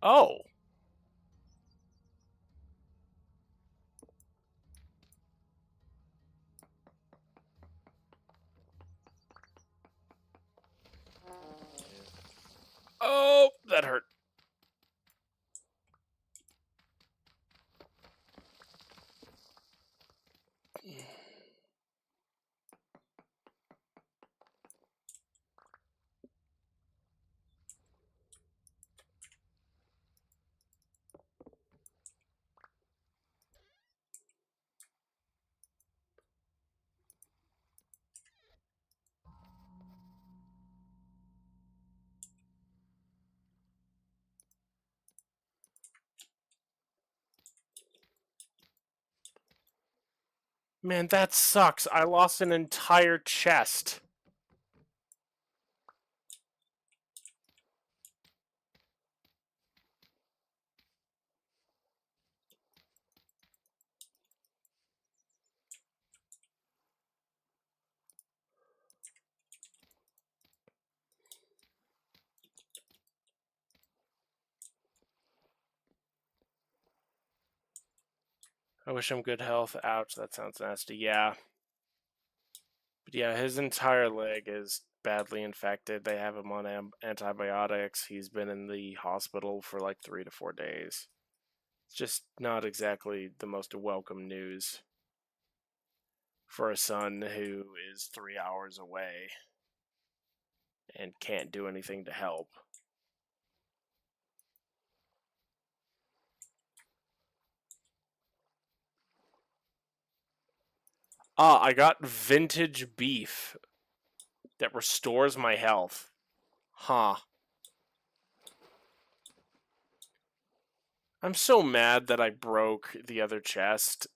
Oh! Oh, that hurt. Man, that sucks. I lost an entire chest. I wish him good health. Ouch, that sounds nasty. Yeah. But yeah, his entire leg is badly infected. They have him on antibiotics. He's been in the hospital for like 3 to 4 days. It's just not exactly the most welcome news for a son who is 3 hours away and can't do anything to help. Ah, I got vintage beef that restores my health. Huh. I'm so mad that I broke the other chest.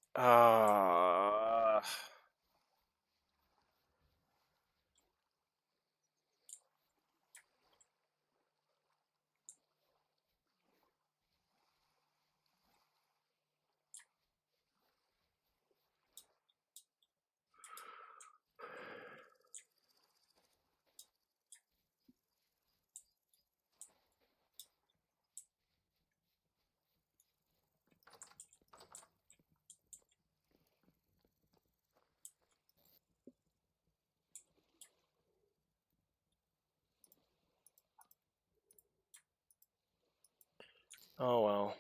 Oh well.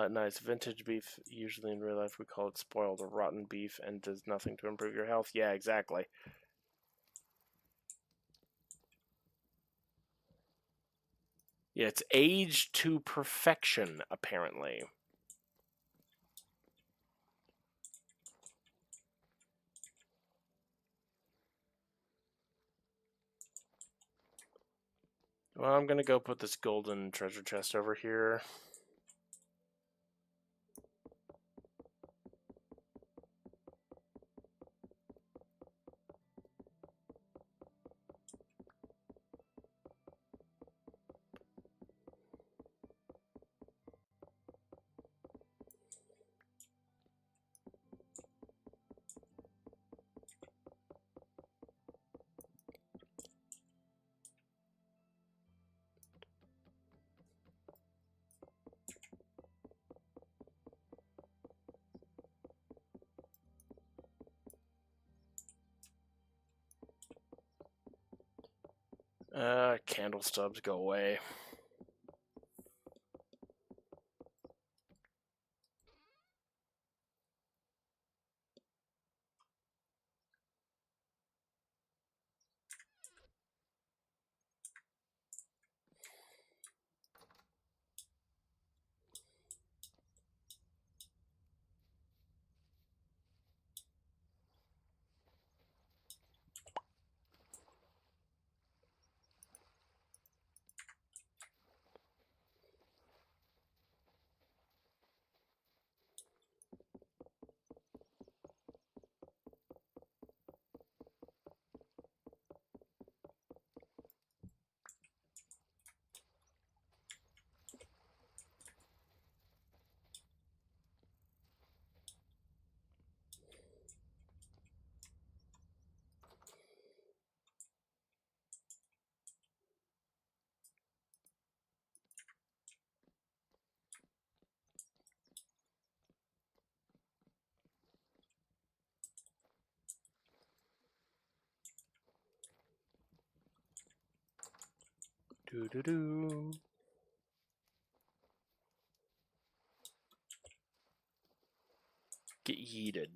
Nice. Vintage beef, usually in real life we call it spoiled or rotten beef, and does nothing to improve your health. Yeah, exactly. Yeah, it's aged to perfection, apparently. Well, I'm gonna go put this golden treasure chest over here. Candle stubs, go away. Doo doo doo. Get yeeted.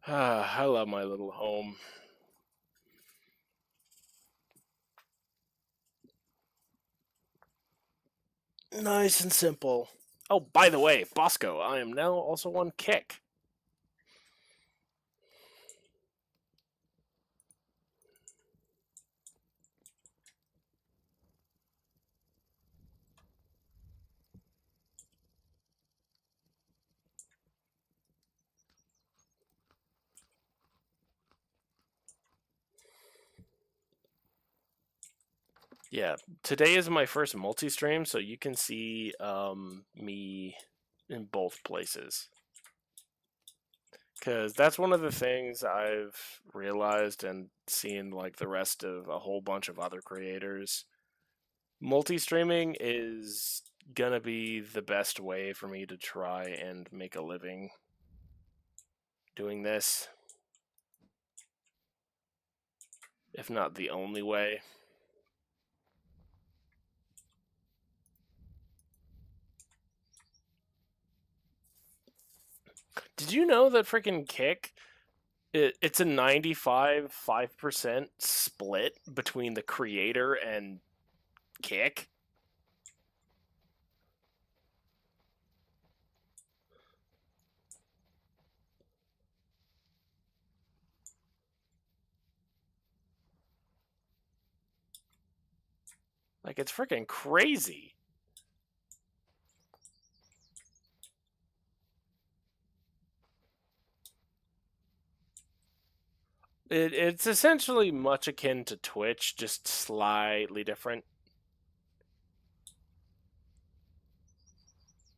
I love my little home. Nice and simple. Oh, by the way, Bosco, I am now also on Kick. Yeah, today is my first multi-stream, so you can see me in both places. Because that's one of the things I've realized and seen like the rest of a whole bunch of other creators. Multi-streaming is gonna be the best way for me to try and make a living doing this, if not the only way. Did you know that freaking Kick it's a 95.5% split between the creator and Kick? Like it's freaking crazy. It's essentially much akin to Twitch, just slightly different.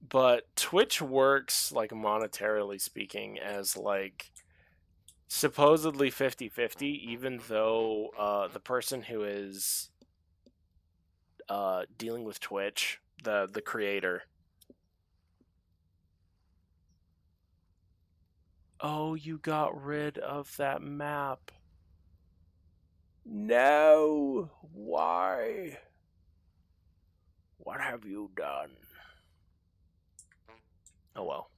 But Twitch works, like monetarily speaking, as like supposedly 50-50, even though the person who is dealing with Twitch, the creator. Oh, you got rid of that map. No! Why? What have you done? Oh well.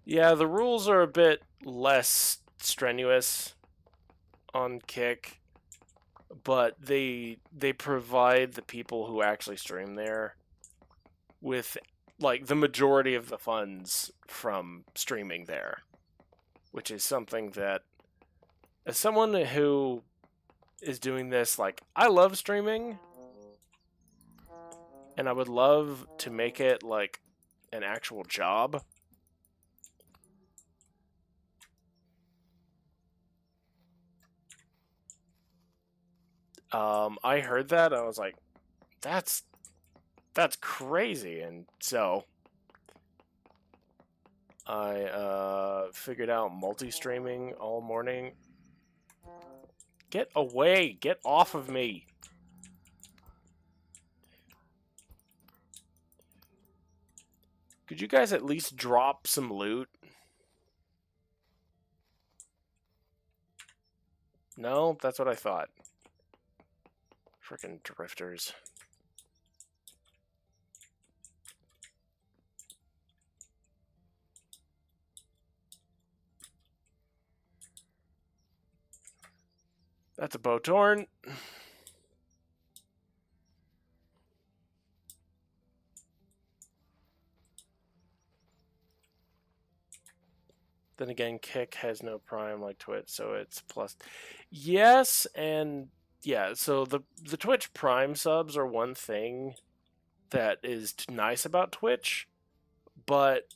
Yeah, the rules are a bit less strenuous on Kick, but they provide the people who actually stream there with like the majority of the funds from streaming there, which is something that as someone who is doing this, like I love streaming and I would love to make it like an actual job. I heard that I was like, that's crazy, and so I figured out multi-streaming all morning. Get away! Get off of me! Could you guys at least drop some loot? No, that's what I thought. Frickin' drifters. That's a bow torn. Then again, Kick has no prime like Twitch, so it's plus. Yes, and yeah. So the Twitch Prime subs are one thing that is nice about Twitch, but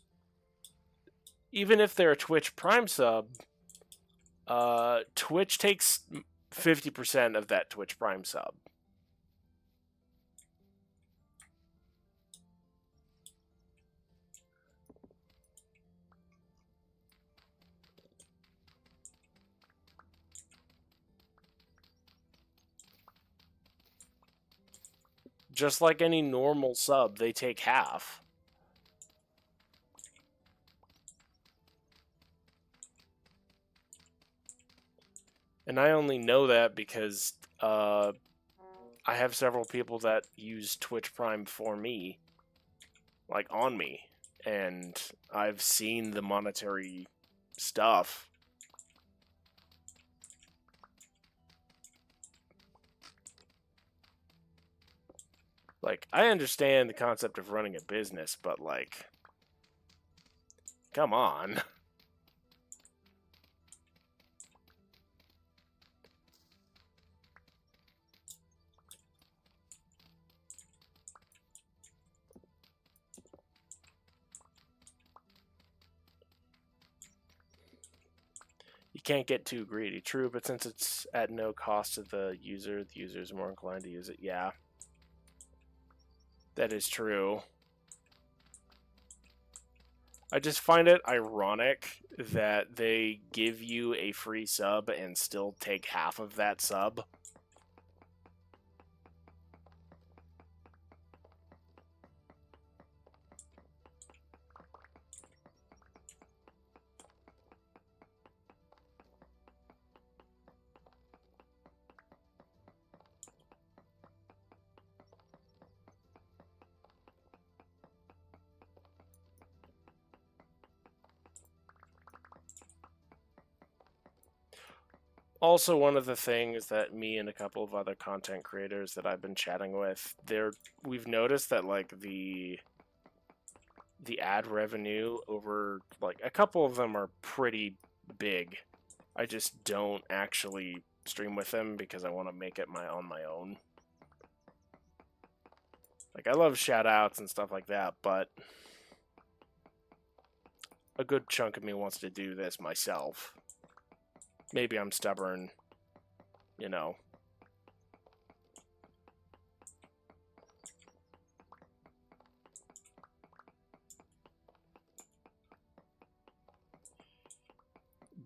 even if they're a Twitch Prime sub, Twitch takes 50% of that Twitch Prime sub. Just like any normal sub, they take half. And I only know that because I have several people that use Twitch Prime for me, like on me, and I've seen the monetary stuff. Like, I understand the concept of running a business, but like, come on. You can't get too greedy. True, but since it's at no cost to the user is more inclined to use it. Yeah. That is true. I just find it ironic that they give you a free sub and still take half of that sub. Also, one of the things that me and a couple of other content creators that I've been chatting with, we've noticed that like the ad revenue over, like, a couple of them are pretty big. I just don't actually stream with them because I want to make it on my own. Like, I love shout outs and stuff like that, but a good chunk of me wants to do this myself. Maybe I'm stubborn, you know.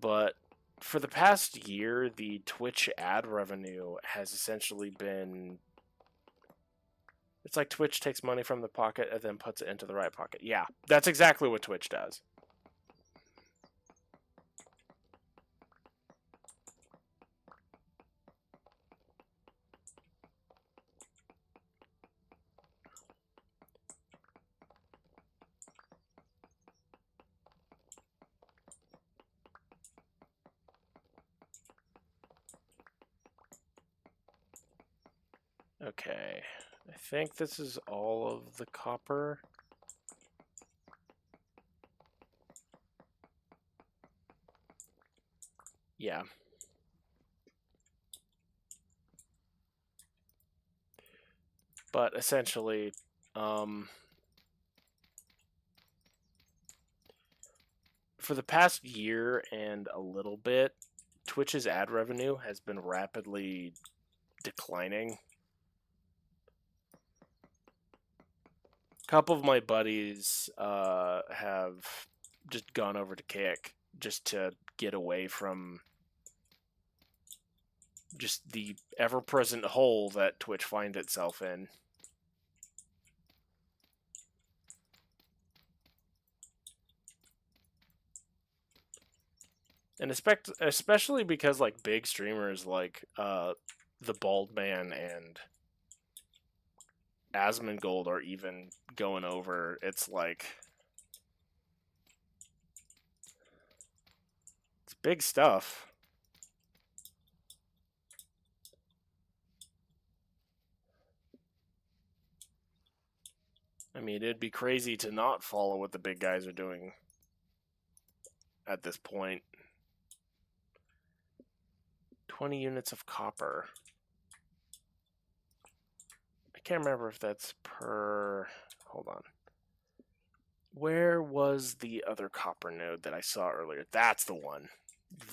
But for the past year, the Twitch ad revenue has essentially been... It's like Twitch takes money from the pocket and then puts it into the right pocket. Yeah, that's exactly what Twitch does. Okay, I think this is all of the copper. Yeah. But essentially, for the past year and a little bit, Twitch's ad revenue has been rapidly declining. A couple of my buddies have just gone over to Kick just to get away from just the ever-present hole that Twitch finds itself in. And especially because, like, big streamers like the Bald Man and Asmongold are even going over. It's like... It's big stuff. I mean, it'd be crazy to not follow what the big guys are doing at this point. 20 units of copper. I can't remember if that's per... Hold on. Where was the other copper node that I saw earlier? That's the one.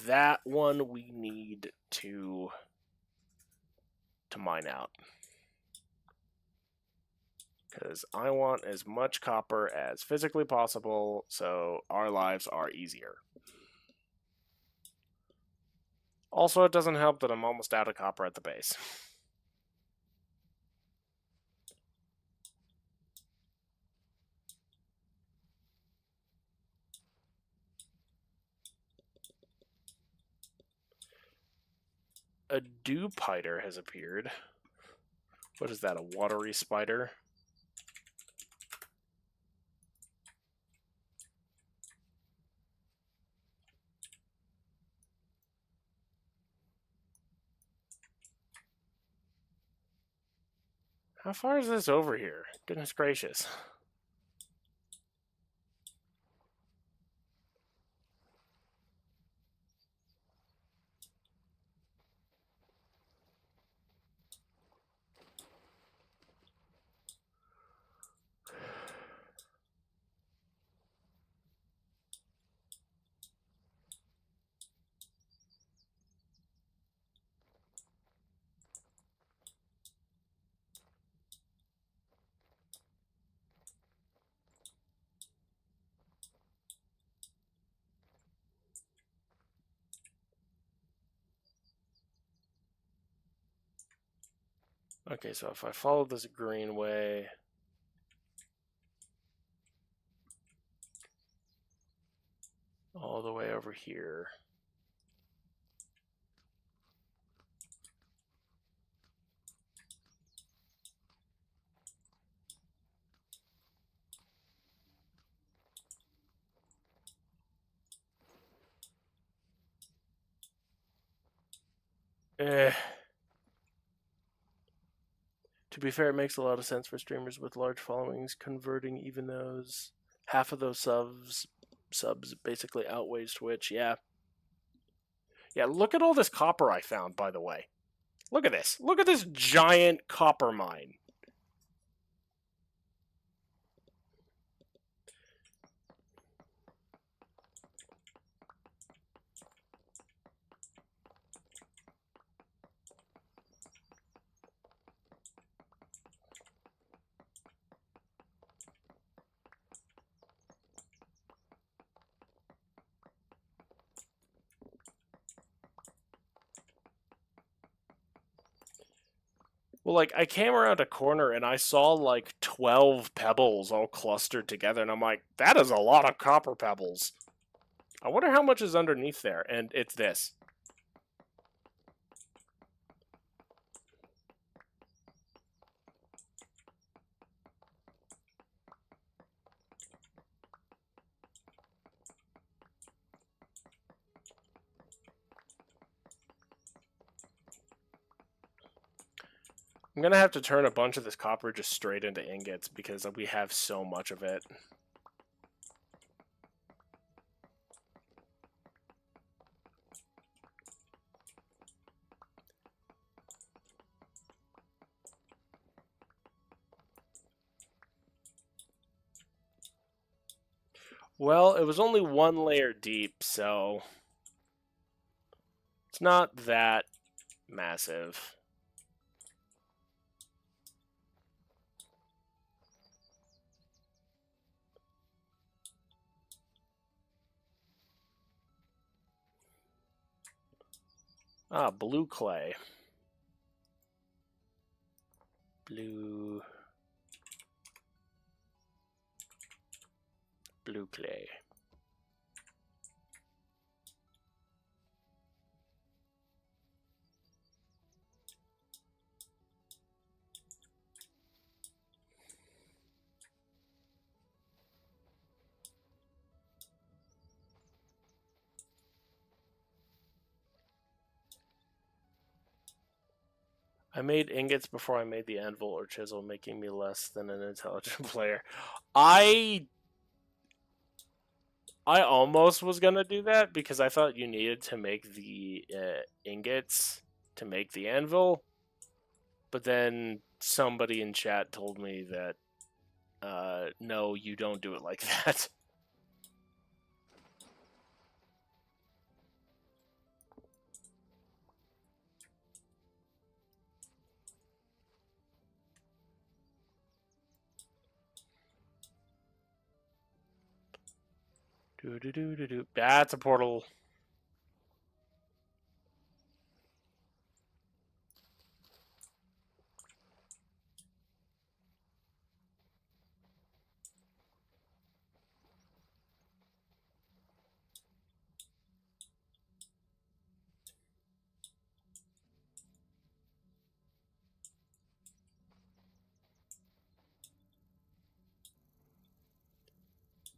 That one we need to mine out. Because I want as much copper as physically possible so our lives are easier. Also, it doesn't help that I'm almost out of copper at the base. A dew-piter has appeared. What is that, a watery spider? How far is this over here? Goodness gracious. Okay, so if I follow this green way... all the way over here... To be fair, it makes a lot of sense for streamers with large followings. Converting even those... half of those subs basically outweighs Twitch, yeah. Yeah, look at all this copper I found, by the way. Look at this. Look at this giant copper mine. Well, like, I came around a corner and I saw, like, 12 pebbles all clustered together, and I'm like, that is a lot of copper pebbles. I wonder how much is underneath there, and it's this. I'm gonna have to turn a bunch of this copper just straight into ingots because we have so much of it. Well, it was only one layer deep, so it's not that massive. Ah, blue clay. Blue clay. I made ingots before I made the anvil or chisel, making me less than an intelligent player. I almost was gonna do that because I thought you needed to make the ingots to make the anvil, but then somebody in chat told me that no, you don't do it like that. That's a portal.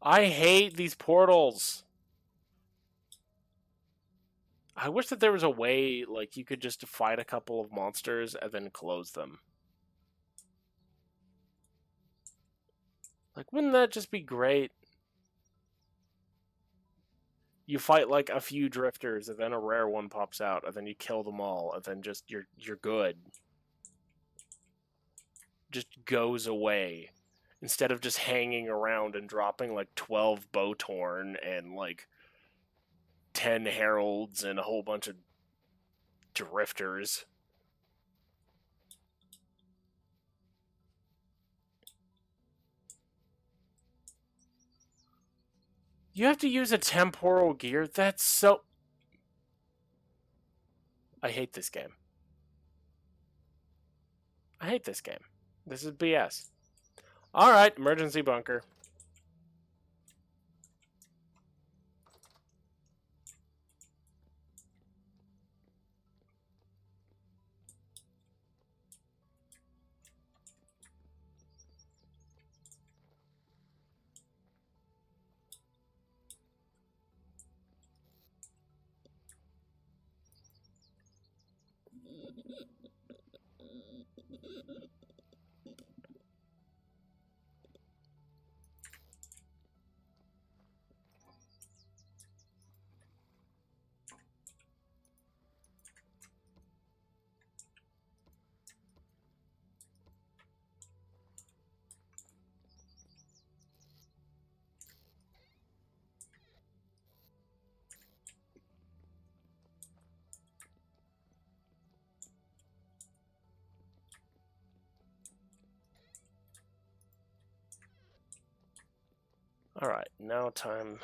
I hate these portals. I wish that there was a way, like, you could just fight a couple of monsters and then close them. Like, wouldn't that just be great? You fight like a few drifters, and then a rare one pops out, and then you kill them all, and then just you're good. Just goes away. Instead of just hanging around and dropping like 12 Bowtorn and like 10 Heralds and a whole bunch of drifters. You have to use a temporal gear? That's so... I hate this game. I hate this game. This is BS. Alright, emergency bunker. Alright, now time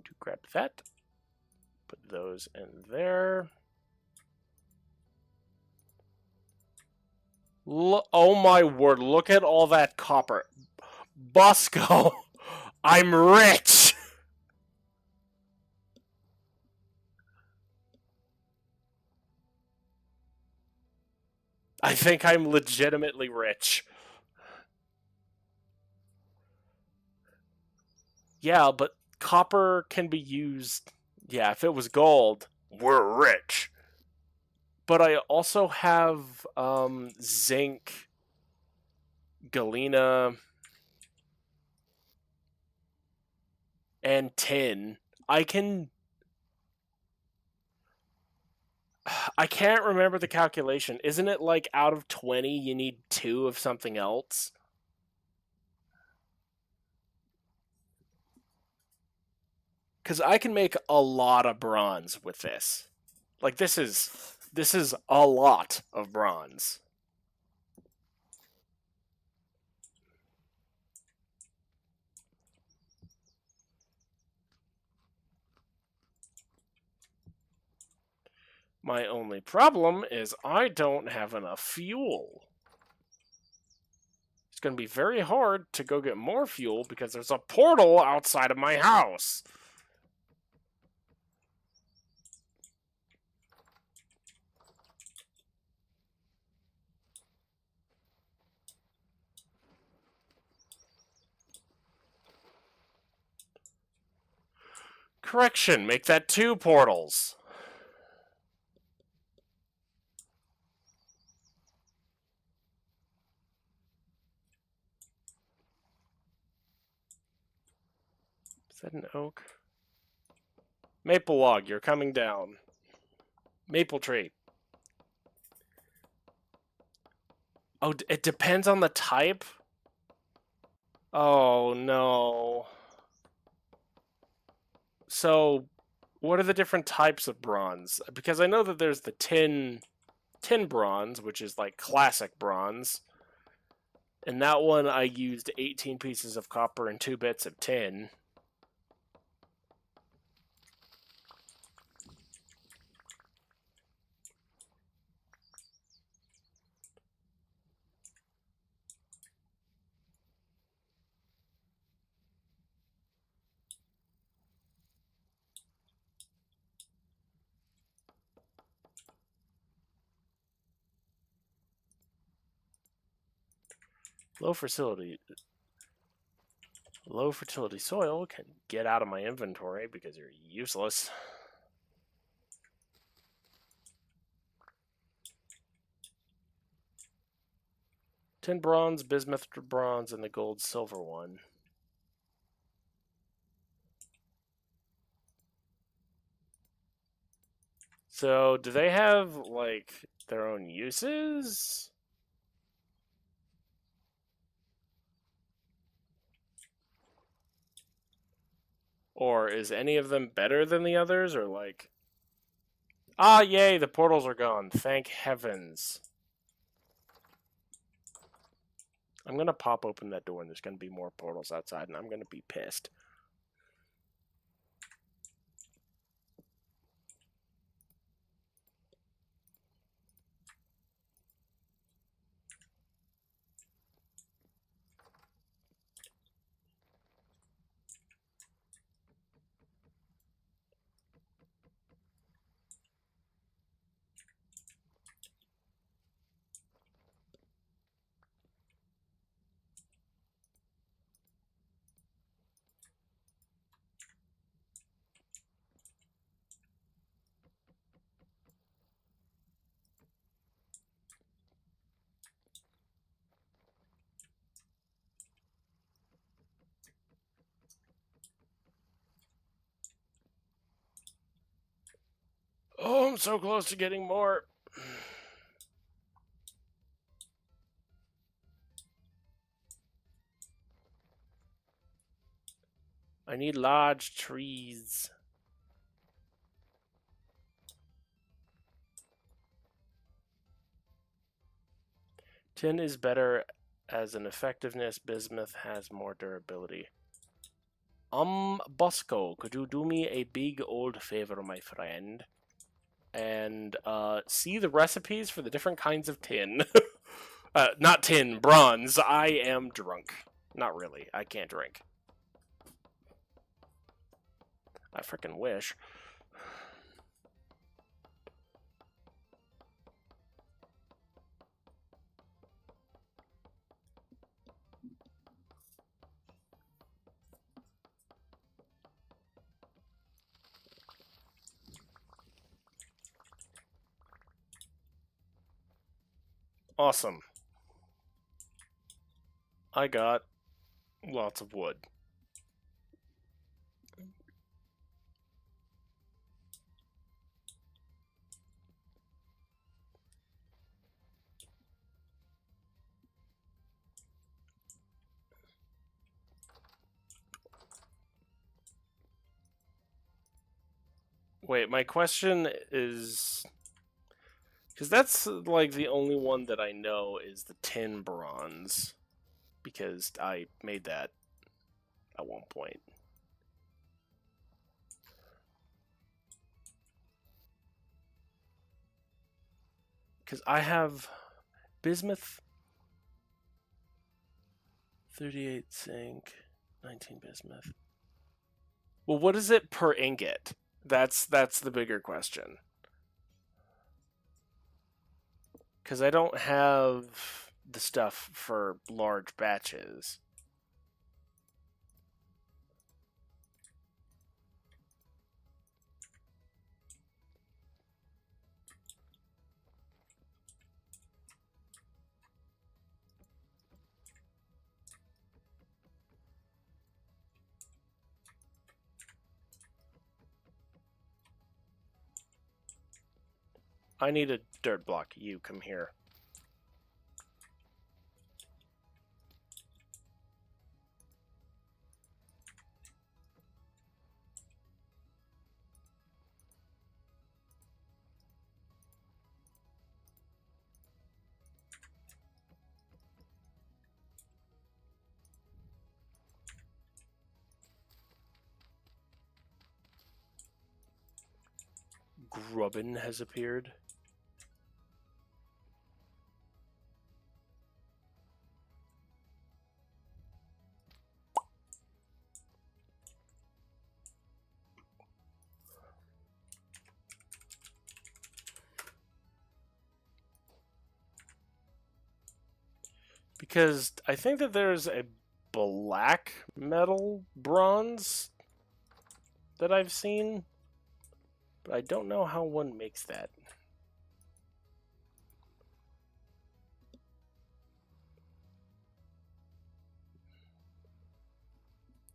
to grab that. Put those in there. Oh my word, look at all that copper. Bosco, I'm rich! I think I'm legitimately rich. Yeah, but copper can be used... Yeah, if it was gold, we're rich. But I also have zinc, galena, and tin. I can't remember the calculation. Isn't it like out of 20 you need 2 of something else? Because I can make a lot of bronze with this. Like, this is a lot of bronze. My only problem is I don't have enough fuel. It's going to be very hard to go get more fuel because there's a portal outside of my house. Correction, make that 2 portals. Is that an oak? Maple log, you're coming down. Maple tree. Oh, it depends on the type? Oh, no. So, what are the different types of bronze? Because I know that there's the tin bronze, which is like classic bronze. And that one I used 18 pieces of copper and 2 bits of tin. Low fertility soil can get out of my inventory because you're useless. Tin bronze, bismuth bronze, and the gold silver one. So, do they have, like, their own uses? Or is any of them better than the others, or like... Ah, yay, the portals are gone. Thank heavens. I'm going to pop open that door, and there's going to be more portals outside, and I'm going to be pissed. I'm so close to getting more. I need large trees. Tin is better as an effectiveness. Bismuth has more durability. Bosco, could you do me a big old favor, my friend? And see the recipes for the different kinds of tin. Not tin, bronze. I am drunk. Not really. I can't drink. I frickin' wish. Awesome. I got lots of wood. Wait, my question is... Because that's, like, the only one that I know is the tin bronze. Because I made that at one point. Because I have bismuth, 38 zinc, 19 bismuth. Well, what is it per ingot? That's the bigger question. Because I don't have the stuff for large batches. I need a dirt block. You come here. Grubbin has appeared. Because I think that there's a black metal bronze that I've seen, but I don't know how one makes that.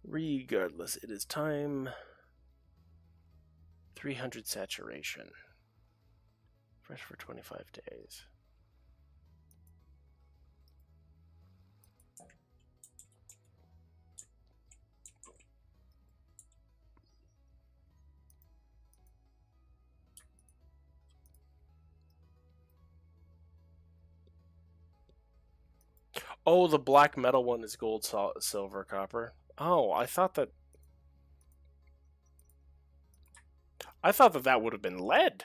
Regardless, it is time. 300 saturation. Fresh for 25 days. Oh, the black metal one is gold, silver, copper. Oh, I thought that that would have been lead.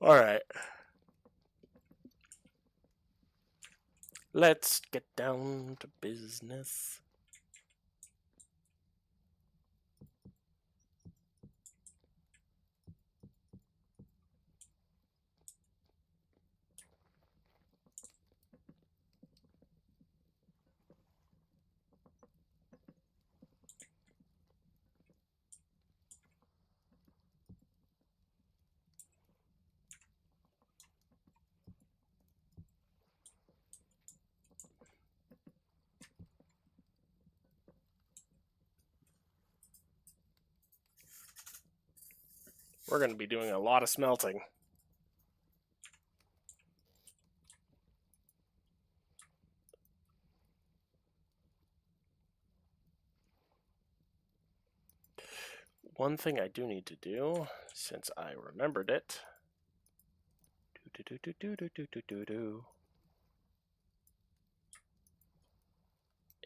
All right. Let's get down to business. We're going to be doing a lot of smelting. One thing I do need to do, since I remembered it,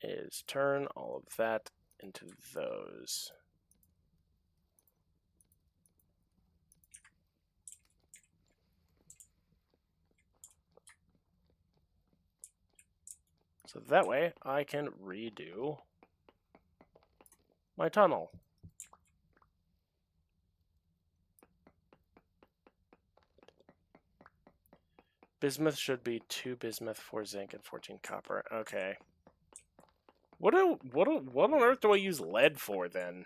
is turn all of that into those. So that way I can redo my tunnel. Bismuth should be 2 bismuth, 4 zinc, and 14 copper. Okay. What on earth do I use lead for then?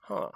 Huh.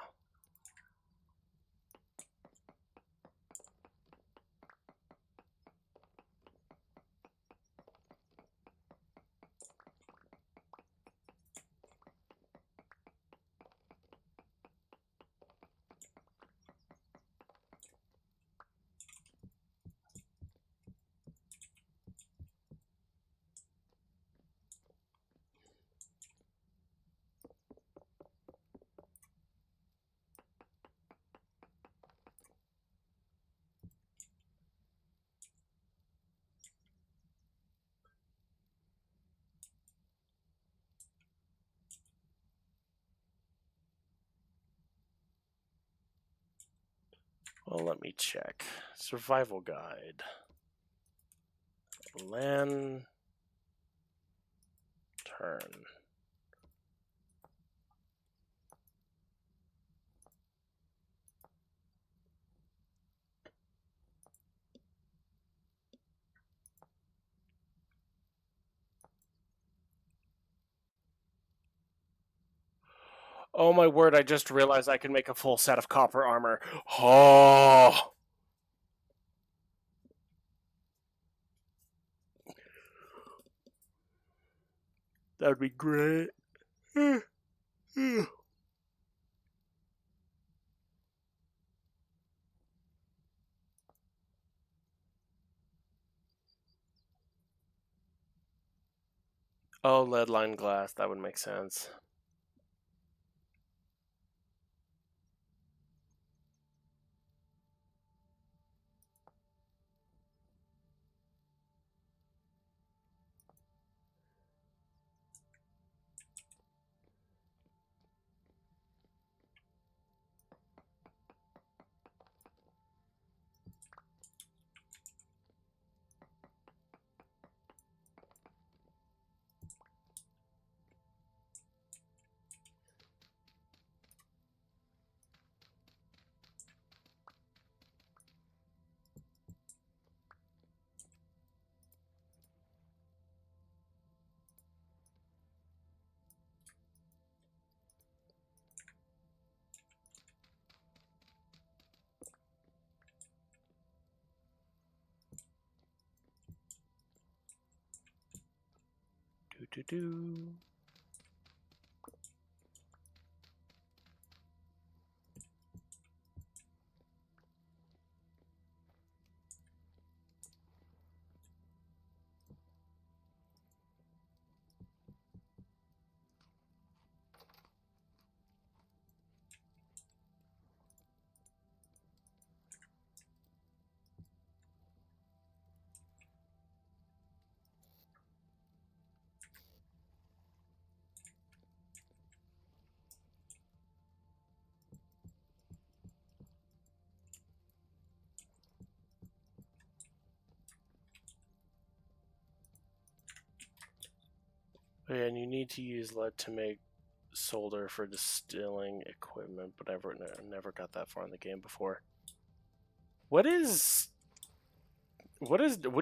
Well, let me check. Survival guide. Lantern. Oh my word, I just realized I can make a full set of copper armor. Oh! That would be great. Oh, lead line glass. That would make sense. Do. Oh, yeah, and you need to use lead to make solder for distilling equipment, but I never got that far in the game before. What do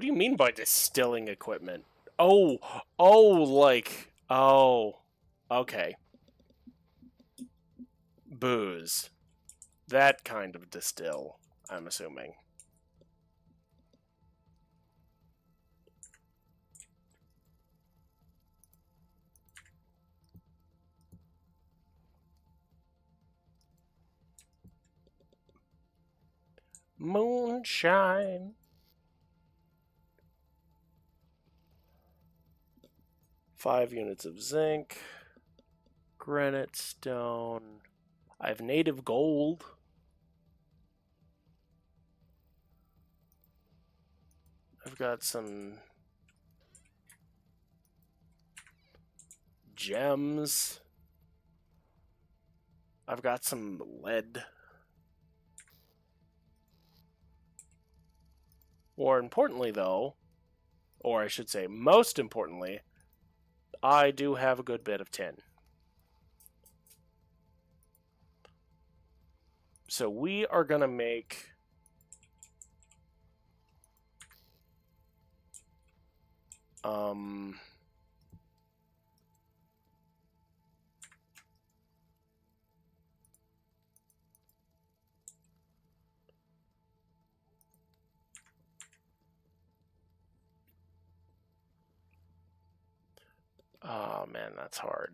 you mean by distilling equipment? Oh, okay. Booze. That kind of distill, I'm assuming. Moonshine. 5 units of zinc. Granite stone. I have native gold. I've got some gems. I've got some lead. More importantly, though, or I should say most importantly, I do have a good bit of tin. So we are going to make oh man, that's hard.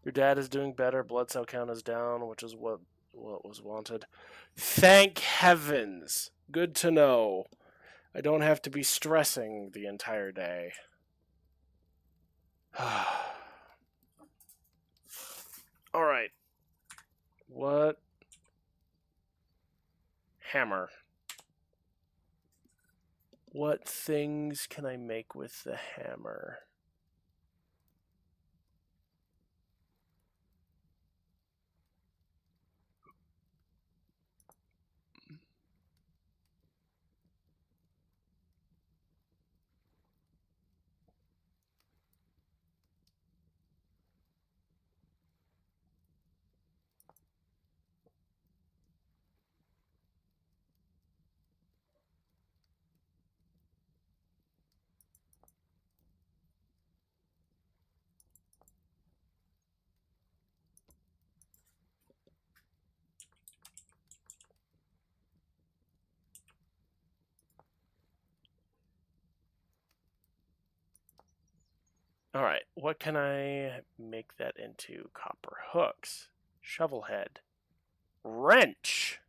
Your dad is doing better. Blood cell count is down, which is what was wanted. Thank heavens. Good to know. I don't have to be stressing the entire day. All right. What? Hammer. What things can I make with the hammer? All right, what can I make that into? Copper hooks, shovel head, wrench.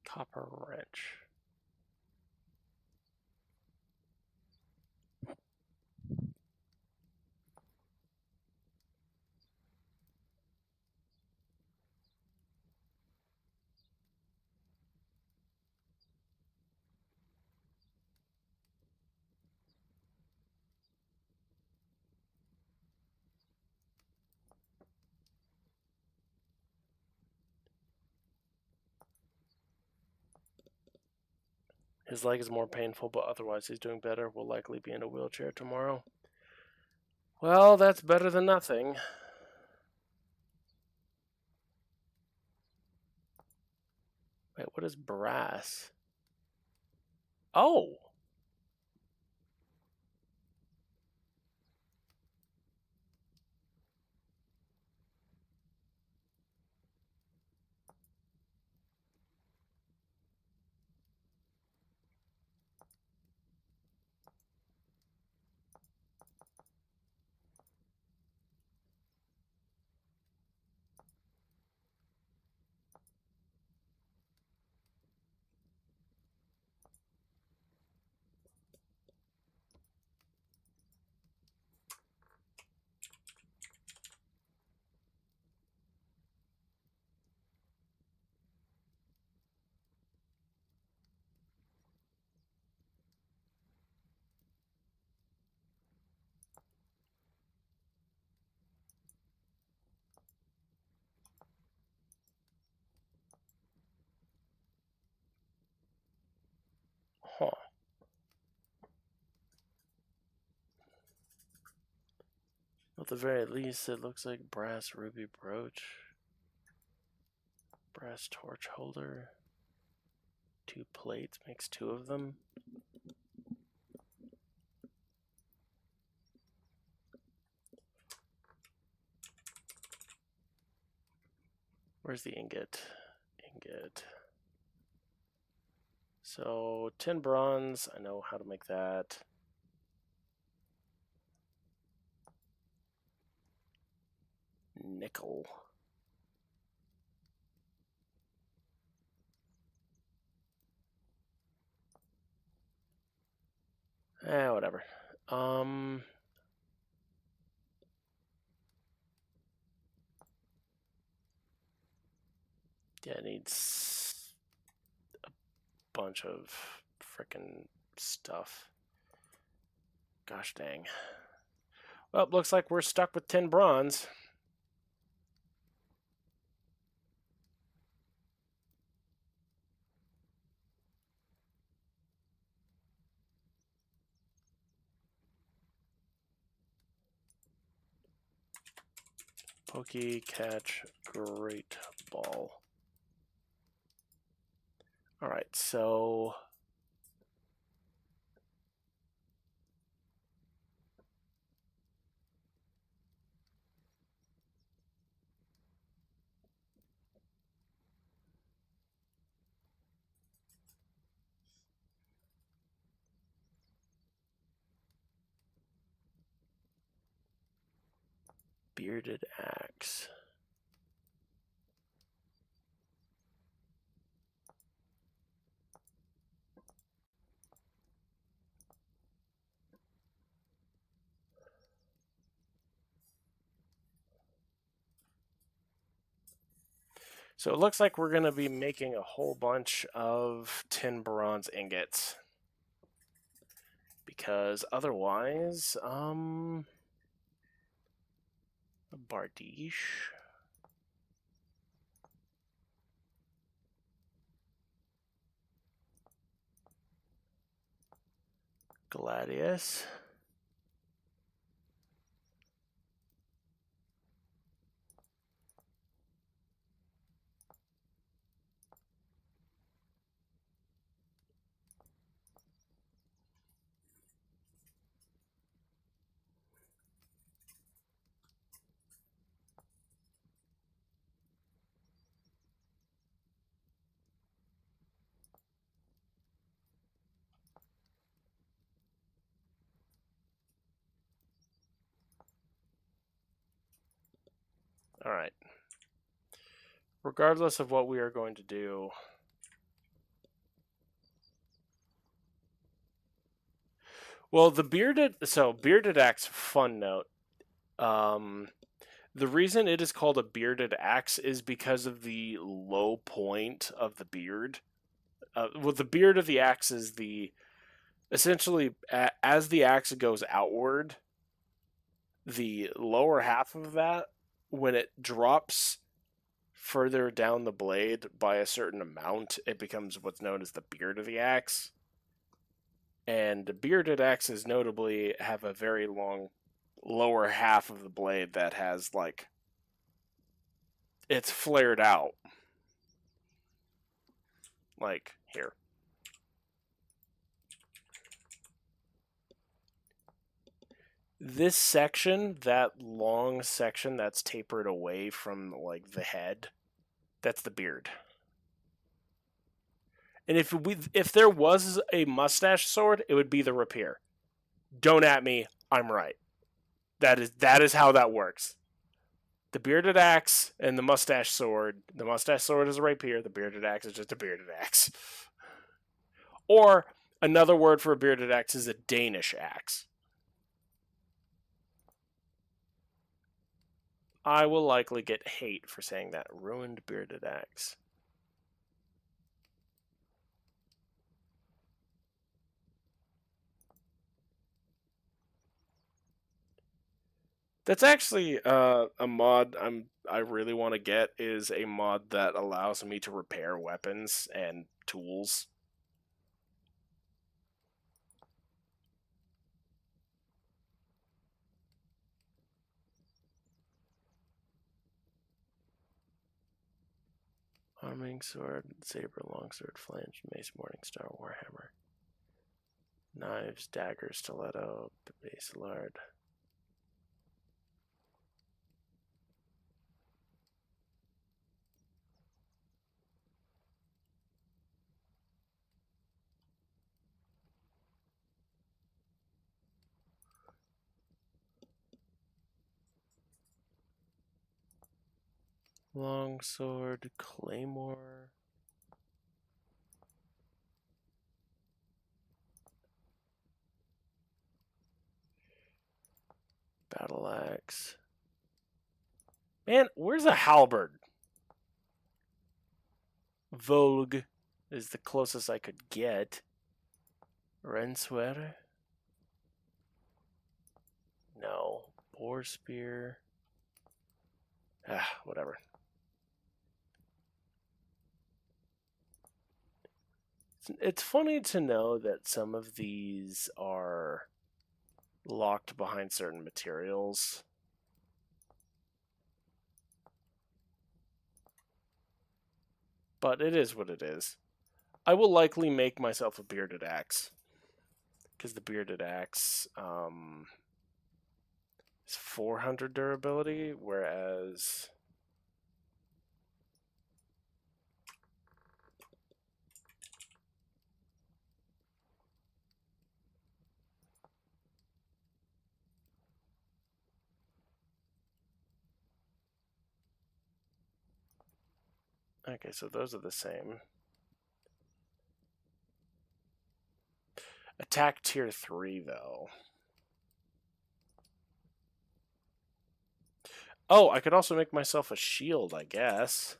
Copper wrench. His leg is more painful, but otherwise he's doing better. Will likely be in a wheelchair tomorrow. Well, that's better than nothing. Wait, what is brass? Oh! Huh. At the very least, it looks like brass ruby brooch. Brass torch holder. 2 plates makes 2 of them. Where's the ingot? Ingot. So 10 bronze, I know how to make that. Nickel. Whatever. Yeah, it needs a bunch of frickin' stuff. Gosh dang. Well, looks like we're stuck with 10 bronze. Pokey, catch, great ball. Alright, so bearded axe. So it looks like we're going to be making a whole bunch of 10 bronze ingots. Because otherwise, Bardiche. Gladius. All right. Regardless of what we are going to do, well, the bearded axe. Fun note. The reason it is called a bearded axe is because of the low point of the beard. Well, the beard of the axe is the essentially as the axe goes outward, the lower half of that, when it drops further down the blade by a certain amount, it becomes what's known as the beard of the axe. And the bearded axes notably have a very long lower half of the blade that has, like, it's flared out. Like, here. This section, that long section that's tapered away from, like, the head, that's the beard. And if there was a mustache sword, it would be the rapier. Don't at me, I'm right. That is how that works. The bearded axe and the mustache sword. The mustache sword is a rapier. The bearded axe is just a bearded axe. Or another word for a bearded axe is a Danish axe. I will likely get hate for saying that. Ruined bearded axe. That's actually a mod I really want to get, is a mod that allows me to repair weapons and tools. Arming sword, saber, longsword, flange, mace, morningstar, warhammer. Knives, daggers, stiletto, base lard. Longsword, claymore. Battle axe. Man, where's a halberd? Vogue is the closest I could get. Ren sweater? No. Boar spear. Whatever. It's funny to know that some of these are locked behind certain materials. But it is what it is. I will likely make myself a bearded axe. Because the bearded axe is 400 durability, whereas... Okay, so those are the same. Attack tier 3, though. Oh, I could also make myself a shield, I guess.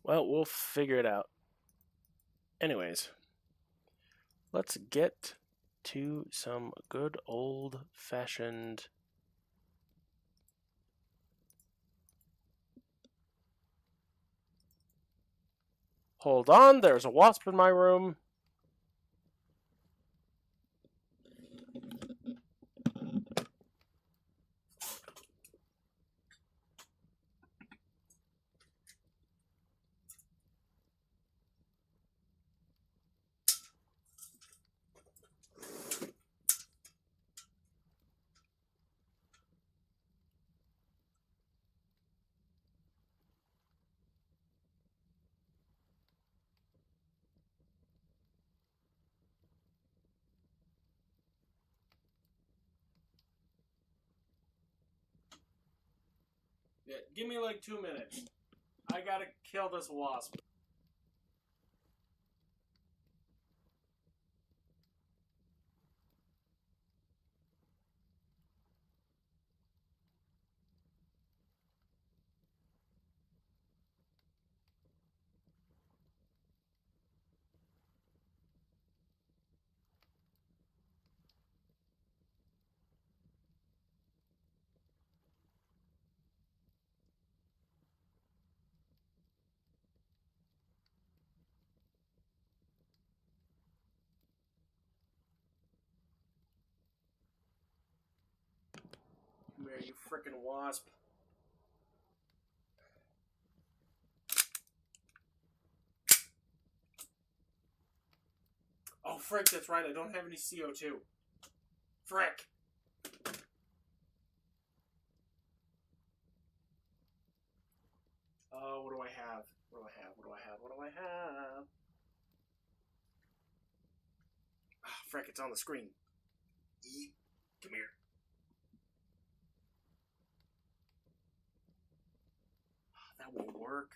Well, we'll figure it out. Anyways, let's get to some good old-fashioned... Hold on, there's a wasp in my room. Yeah, give me like 2 minutes. I gotta kill this wasp. here, you frickin' wasp. Oh, frick, that's right, I don't have any CO2. Frick! What do I have? What do I have? What do I have? What do I have? Ah, frick, it's on the screen. Come here. That won't work.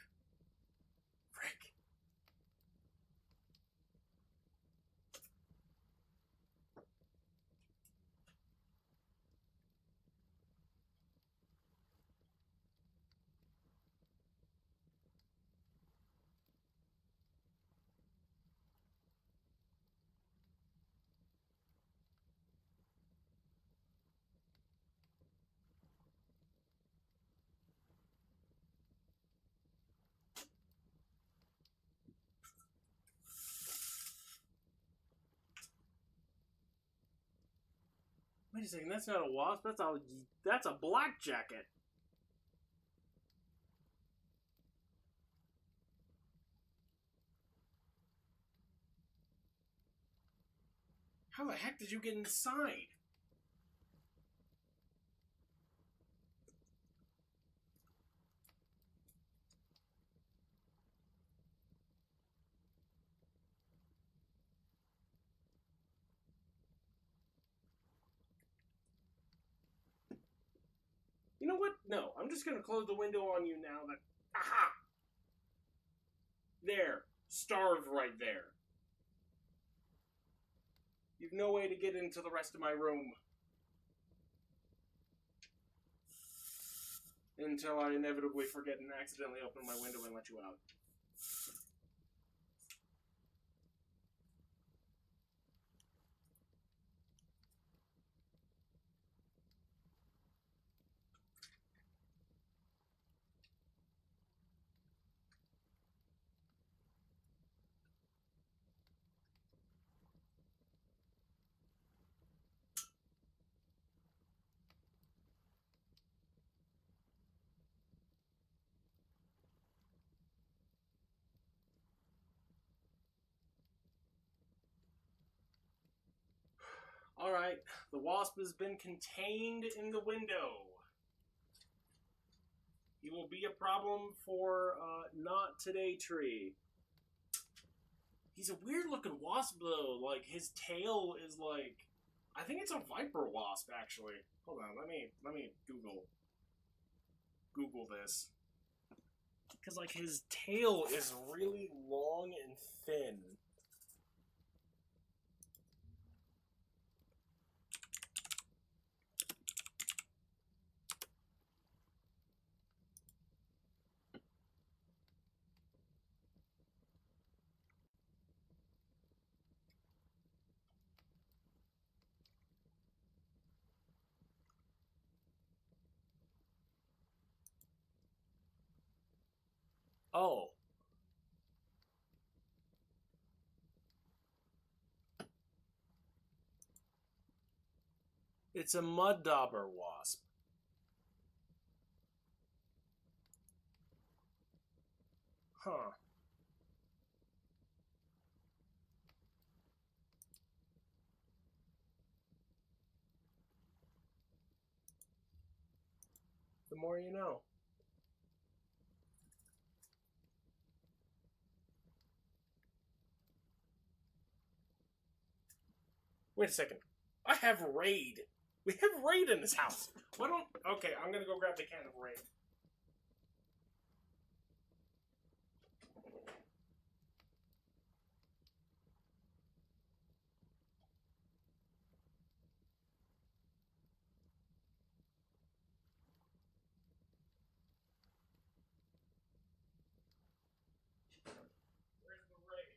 Frick. Wait a second, that's not a wasp, that's a black jacket. How the heck did you get inside? You know what? No, I'm just gonna close the window on you now that... Aha! There. Starved right there. You've no way to get into the rest of my room. Until I inevitably forget and accidentally open my window and let you out. Alright, the wasp has been contained in the window. He will be a problem for not today tree. He's a weird looking wasp though. Like his tail is like, I think it's a viper wasp actually. Hold on, let me Google this. Because like his tail is really long and thin. Oh. It's a mud dauber wasp. Huh. The more you know. Wait a second. I have Raid. We have Raid in this house. Why don't... Okay, I'm gonna go grab the can of Raid. Where's the Raid?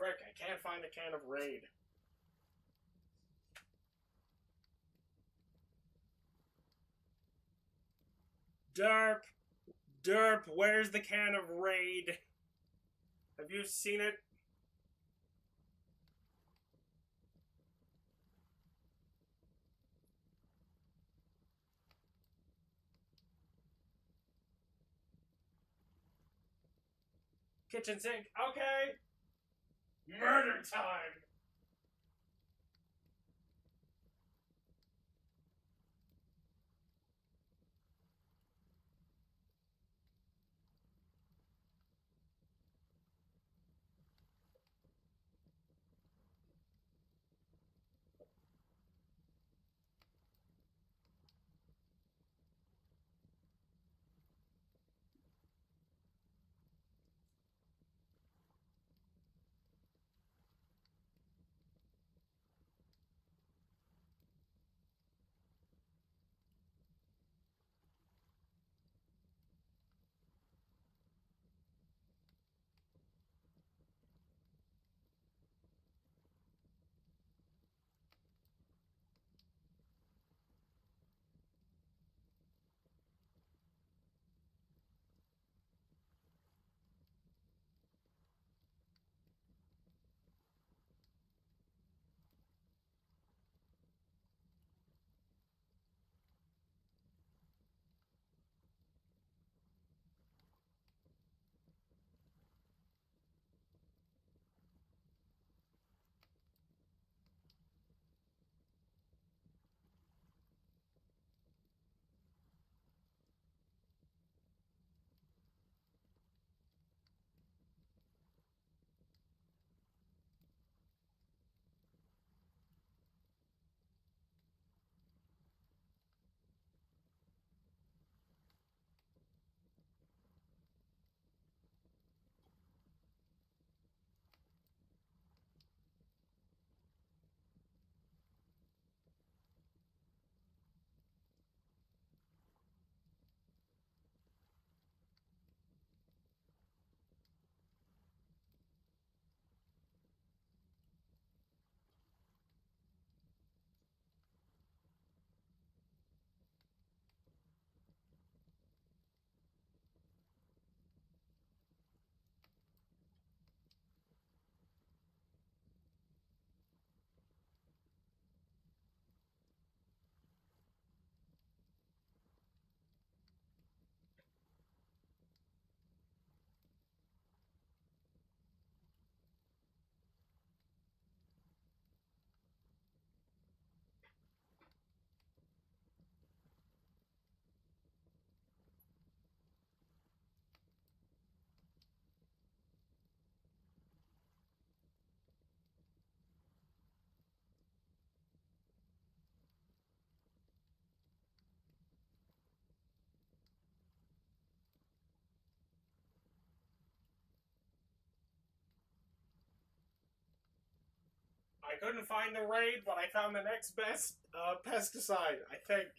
Frick, I can't find the can of Raid. Derp! Derp, where's the can of Raid? Have you seen it? Kitchen sink, okay! Murder time! I couldn't find the Raid, but I found the next best pesticide, I think.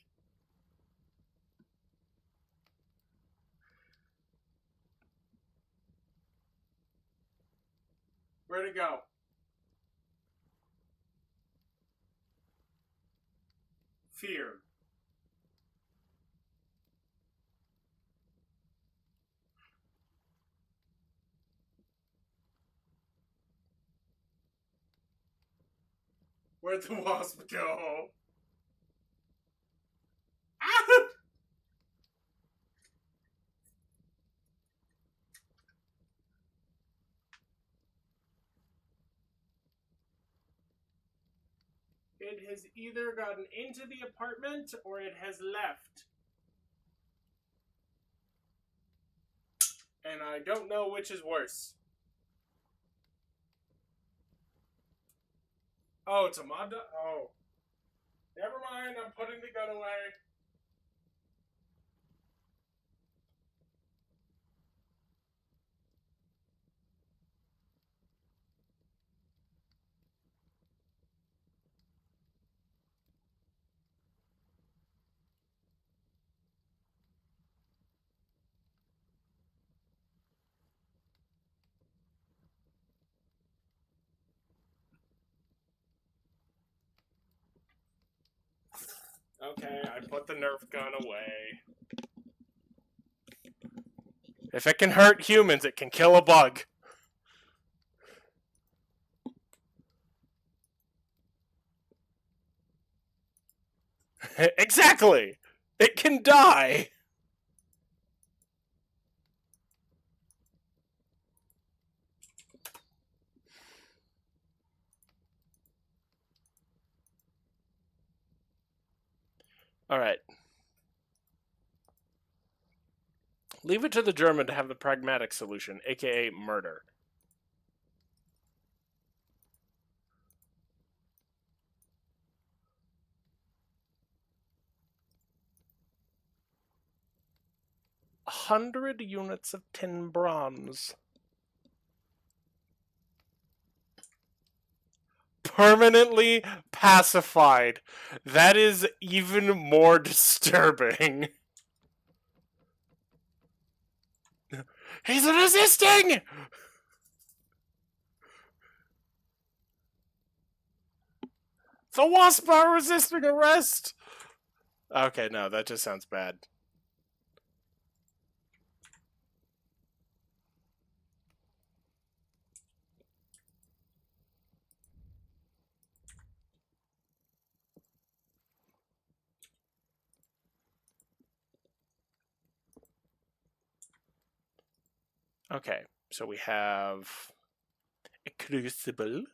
Where'd it go? Fear. Where'd the wasp go? Ah! It has either gotten into the apartment or it has left. And I don't know which is worse. Oh, it's a mod? Oh. Never mind, I'm putting the gun away. Okay, I put the Nerf gun away. If it can hurt humans, it can kill a bug. Exactly! It can die! Alright. Leave it to the German to have the pragmatic solution, aka murder. $100 units of tin bronze. Permanently pacified. That is even more disturbing. He's resisting! The wasp are resisting arrest! Okay, no, that just sounds bad. Okay, so we have a crucible.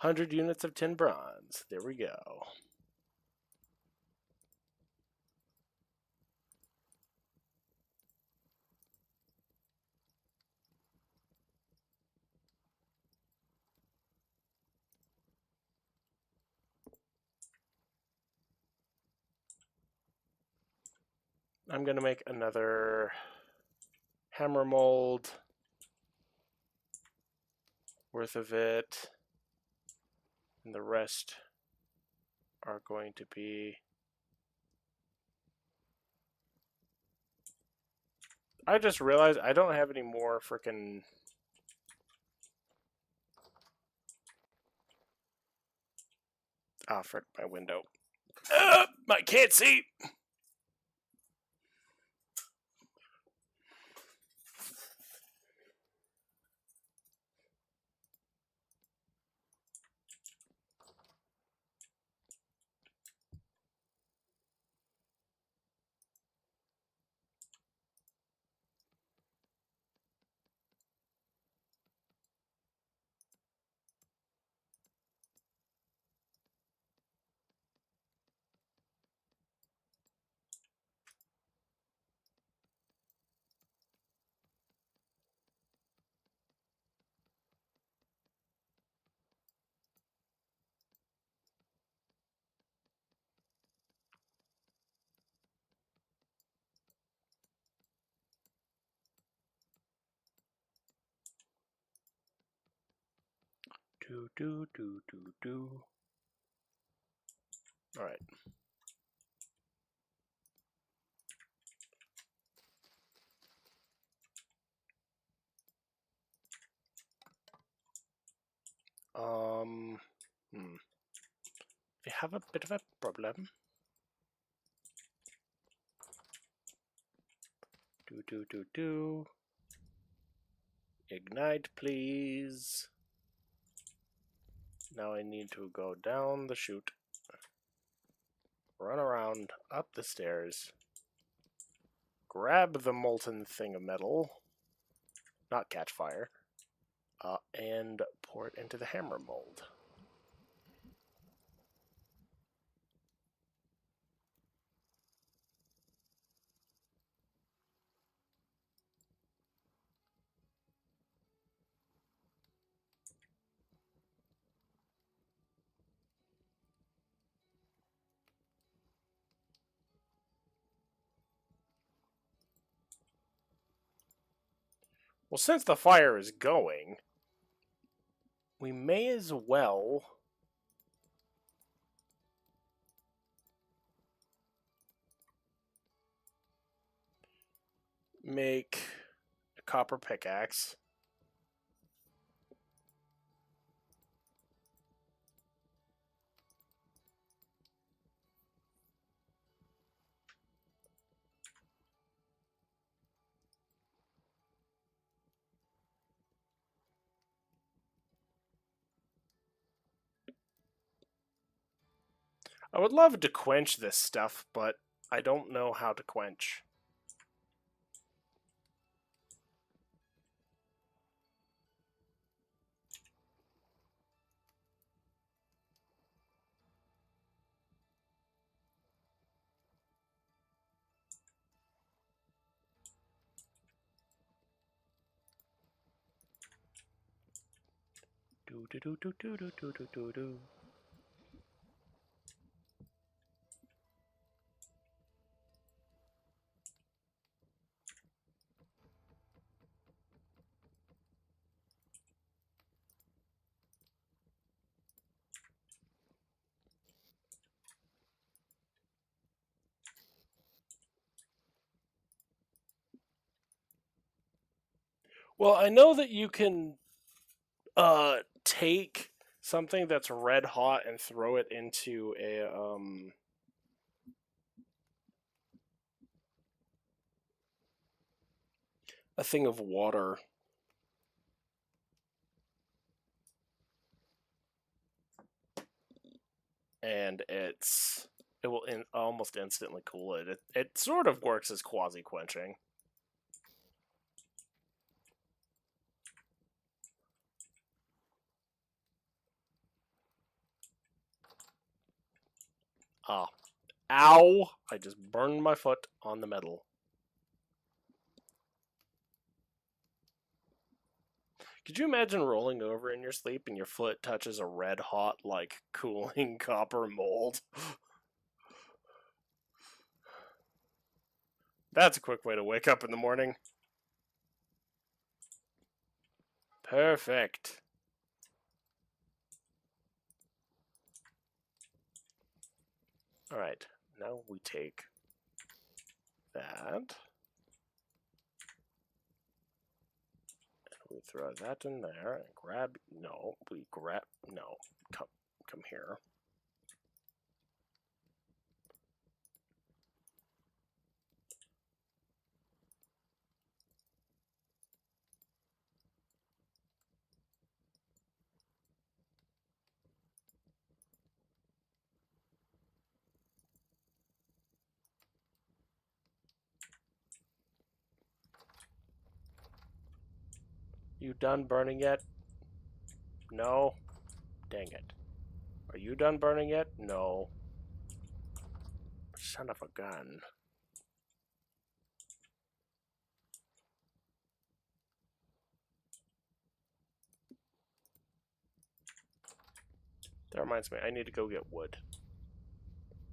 $100 units of tin bronze. There we go. I'm going to make another hammer mold worth of it. And the rest are going to be... I just realized I don't have any more freaking... Ah, frick, my window. I can't see! Do. Alright. We have a bit of a problem. Do. Ignite, please. Now I need to go down the chute. Run around, up the stairs. Grab the molten thing of metal. Not catch fire. And pour it into the hammer mold. Well, since the fire is going, we may as well make a copper pickaxe. I would love to quench this stuff, but I don't know how to quench. Do do do do do do do do do do. Well, I know that you can take something that's red hot and throw it into a thing of water. And it will almost instantly cool it. It sort of works as quasi quenching. Ah. Ow! I just burned my foot on the metal. Could you imagine rolling over in your sleep and your foot touches a red hot, like, cooling copper mold? That's a quick way to wake up in the morning. Perfect. Alright, now we take that. And we throw that in there and grab. No, we grab. No, come here. You done burning yet? No. Dang it. Are you done burning yet? No. Son of a gun. That reminds me, I need to go get wood.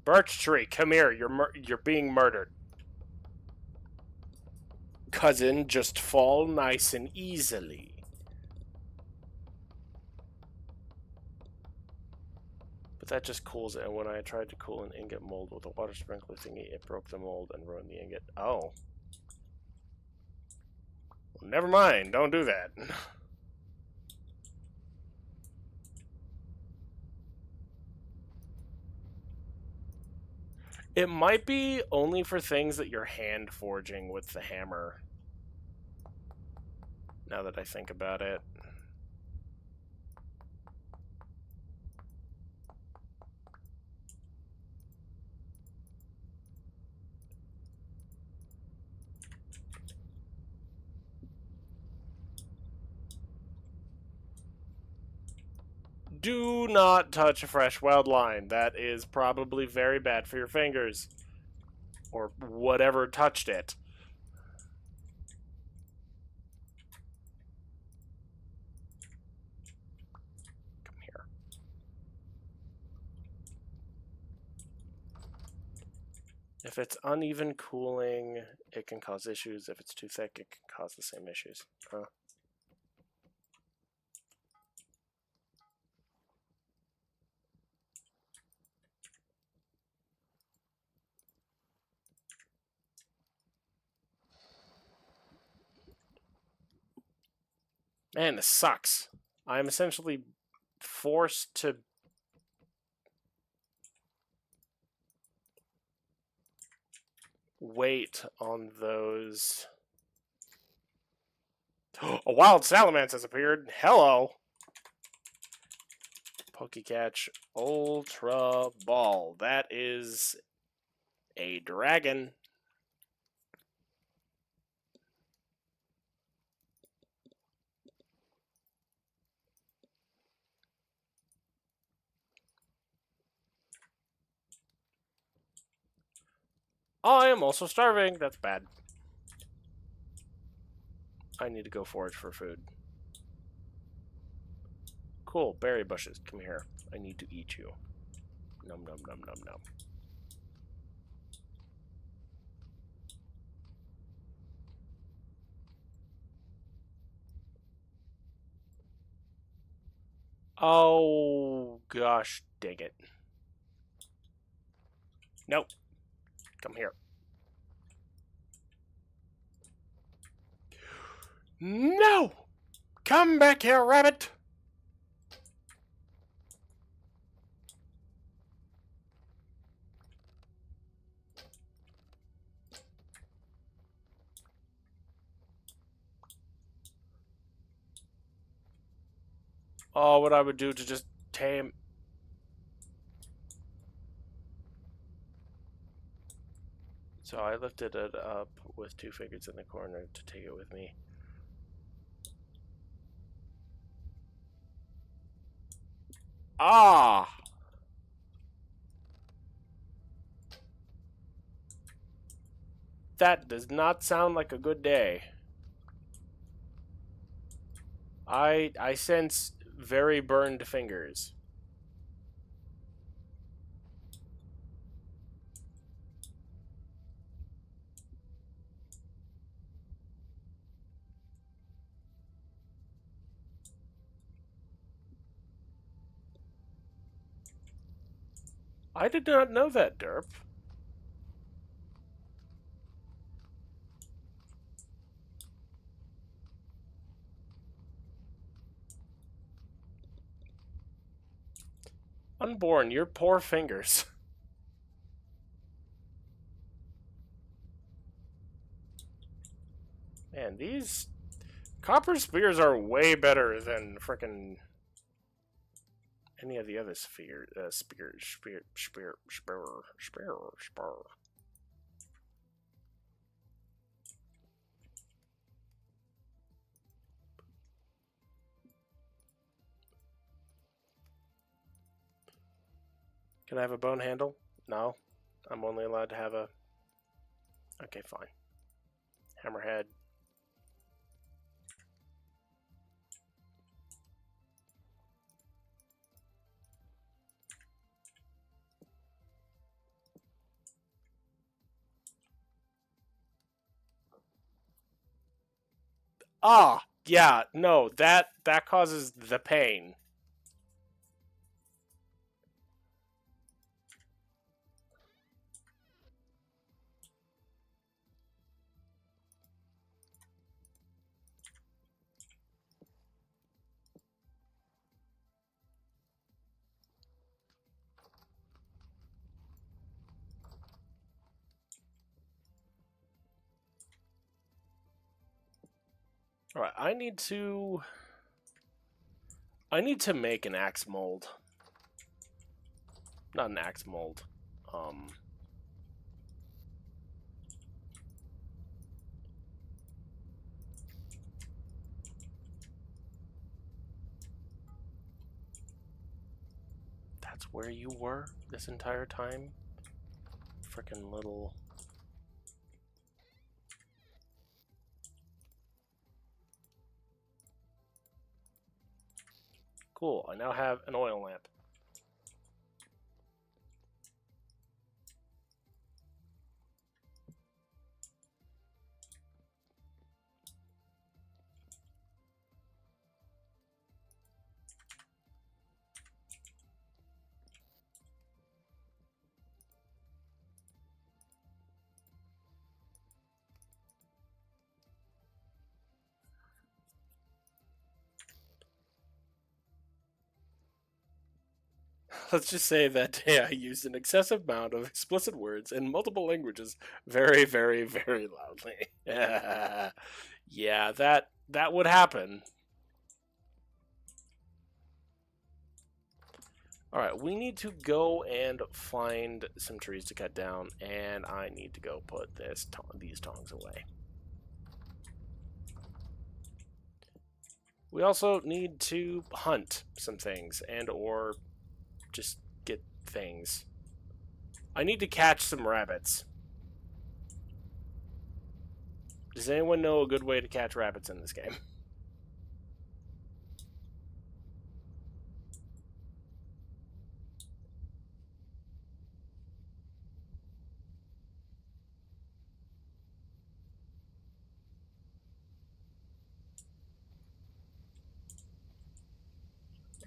Birch tree, come here. You're being murdered. Cousin, just fall nice and easily. But that just cools it, and when I tried to cool an ingot mold with a water sprinkler thingy, it broke the mold and ruined the ingot. Oh. Well, never mind, don't do that. It might be only for things that you're hand forging with the hammer. Now that I think about it. Do not touch a fresh weld line. That is probably very bad for your fingers. Or whatever touched it. Come here. If it's uneven cooling, it can cause issues. If it's too thick, it can cause the same issues. Huh? Man, this sucks. I'm essentially forced to wait on those. A wild salamence has appeared. Hello. Pokecatch Ultra Ball. That is a dragon. I am also starving. That's bad. I need to go forage for food. Cool, berry bushes. Come here. I need to eat you. Num num num num num. Oh gosh, dang it. Nope. Come here. No! Come back here, rabbit! Oh, what I would do to just tame. So I lifted it up with 2 fingers in the corner to take it with me. Ah! That does not sound like a good day. I sense very burned fingers. I did not know that, Derp. Unborn, your poor fingers. Man, these copper spears are way better than frickin' any of the other spear. Can I have a bone handle? No. I'm only allowed to have a... Okay, fine. Hammerhead. Ah! Yeah, no, that causes the pain. Alright, I need to make an axe mold. Not an axe mold. That's where you were this entire time? Frickin' little... Cool, I now have an oil lamp. Let's just say that I used an excessive amount of explicit words in multiple languages very, very, very loudly. Yeah, that would happen. Alright, we need to go and find some trees to cut down, and I need to go put these tongs away. We also need to hunt some things, and or just get things. I need to catch some rabbits. Does anyone know a good way to catch rabbits in this game?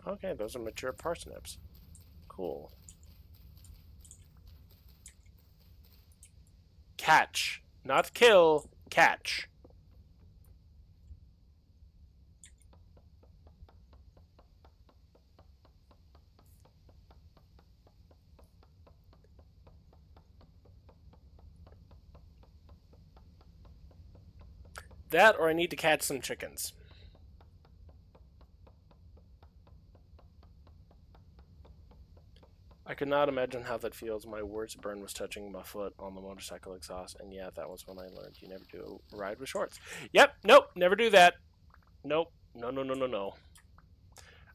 Okay, those are mature parsnips. Cool. Catch. Not kill, catch. That, or I need to catch some chickens. I could not imagine how that feels. My worst burn was touching my foot on the motorcycle exhaust, and yeah, that was when I learned you never do a ride with shorts. Yep, nope, never do that. Nope, no, no, no, no, no.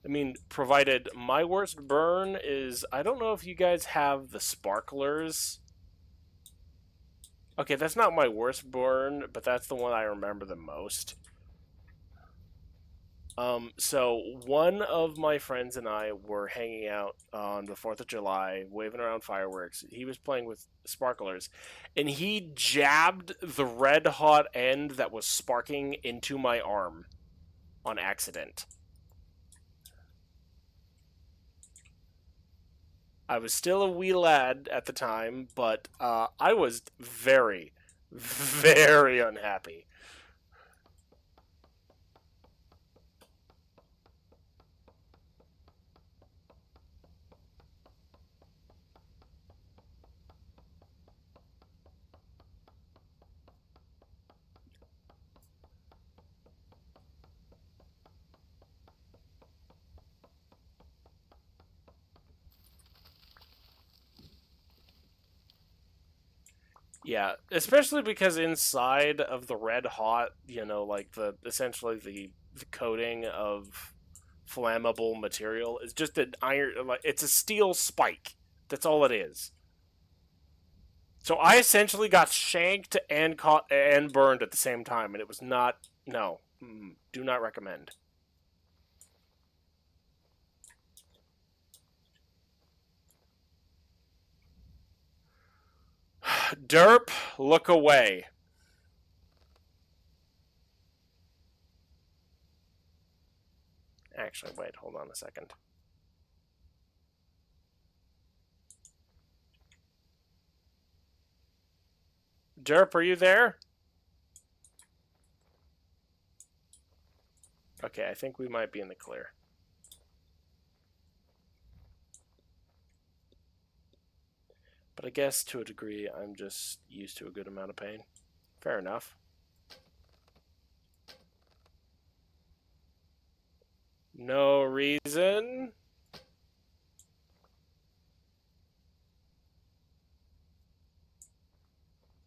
I mean, provided my worst burn is, I don't know if you guys have the sparklers. Okay, that's not my worst burn, but that's the one I remember the most. So one of my friends and I were hanging out on the 4th of July, waving around fireworks. He was playing with sparklers, and he jabbed the red hot end that was sparking into my arm on accident. I was still a wee lad at the time, but I was very, very unhappy. Yeah, especially because inside of the red hot, you know, like essentially the coating of flammable material is just an iron, like it's a steel spike. That's all it is. So I essentially got shanked and caught and burned at the same time, and it was not, no, do not recommend. Derp, look away. Actually, wait, hold on a second. Derp, are you there? Okay, I think we might be in the clear. But I guess to a degree, I'm just used to a good amount of pain. Fair enough. No reason.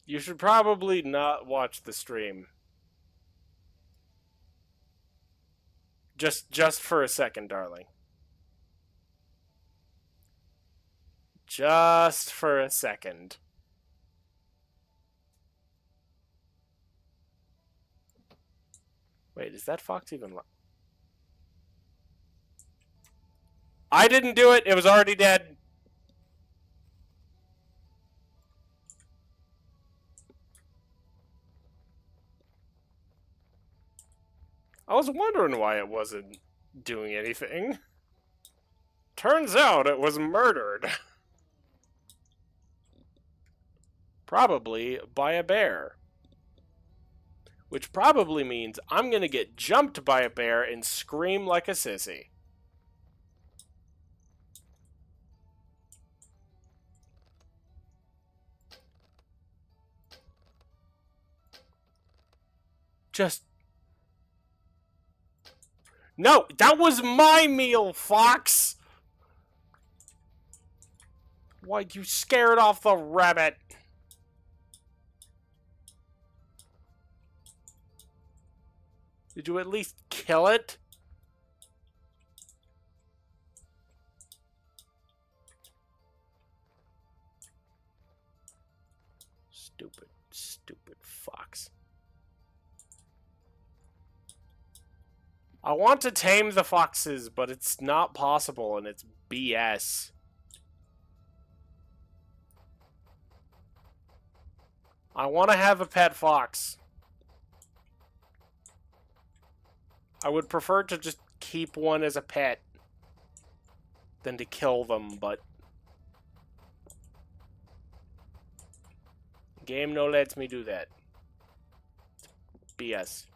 You should probably not watch the stream. Just for a second, darling. Just for a second. Wait, is that fox even I didn't do it. It was already dead. I was wondering why it wasn't doing anything. Turns out it was murdered. Probably by a bear. Which probably means I'm gonna get jumped by a bear and scream like a sissy. Just... No! That was my meal, Fox! Why'd you scared off the rabbit? Did you at least kill it? Stupid, stupid fox. I want to tame the foxes, but it's not possible, and it's BS. I want to have a pet fox. I would prefer to just keep one as a pet than to kill them, but... Game no lets me do that. BS.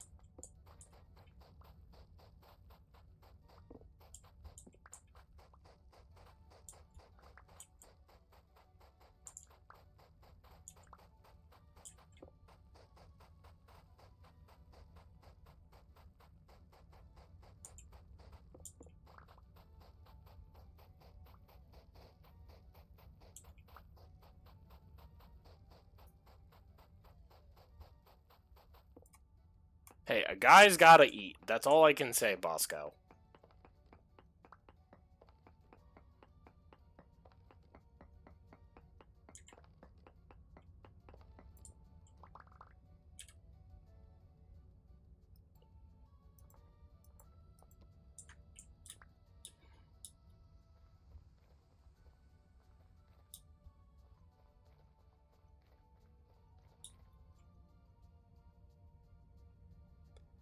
Hey, a guy's gotta eat. That's all I can say, Bosco.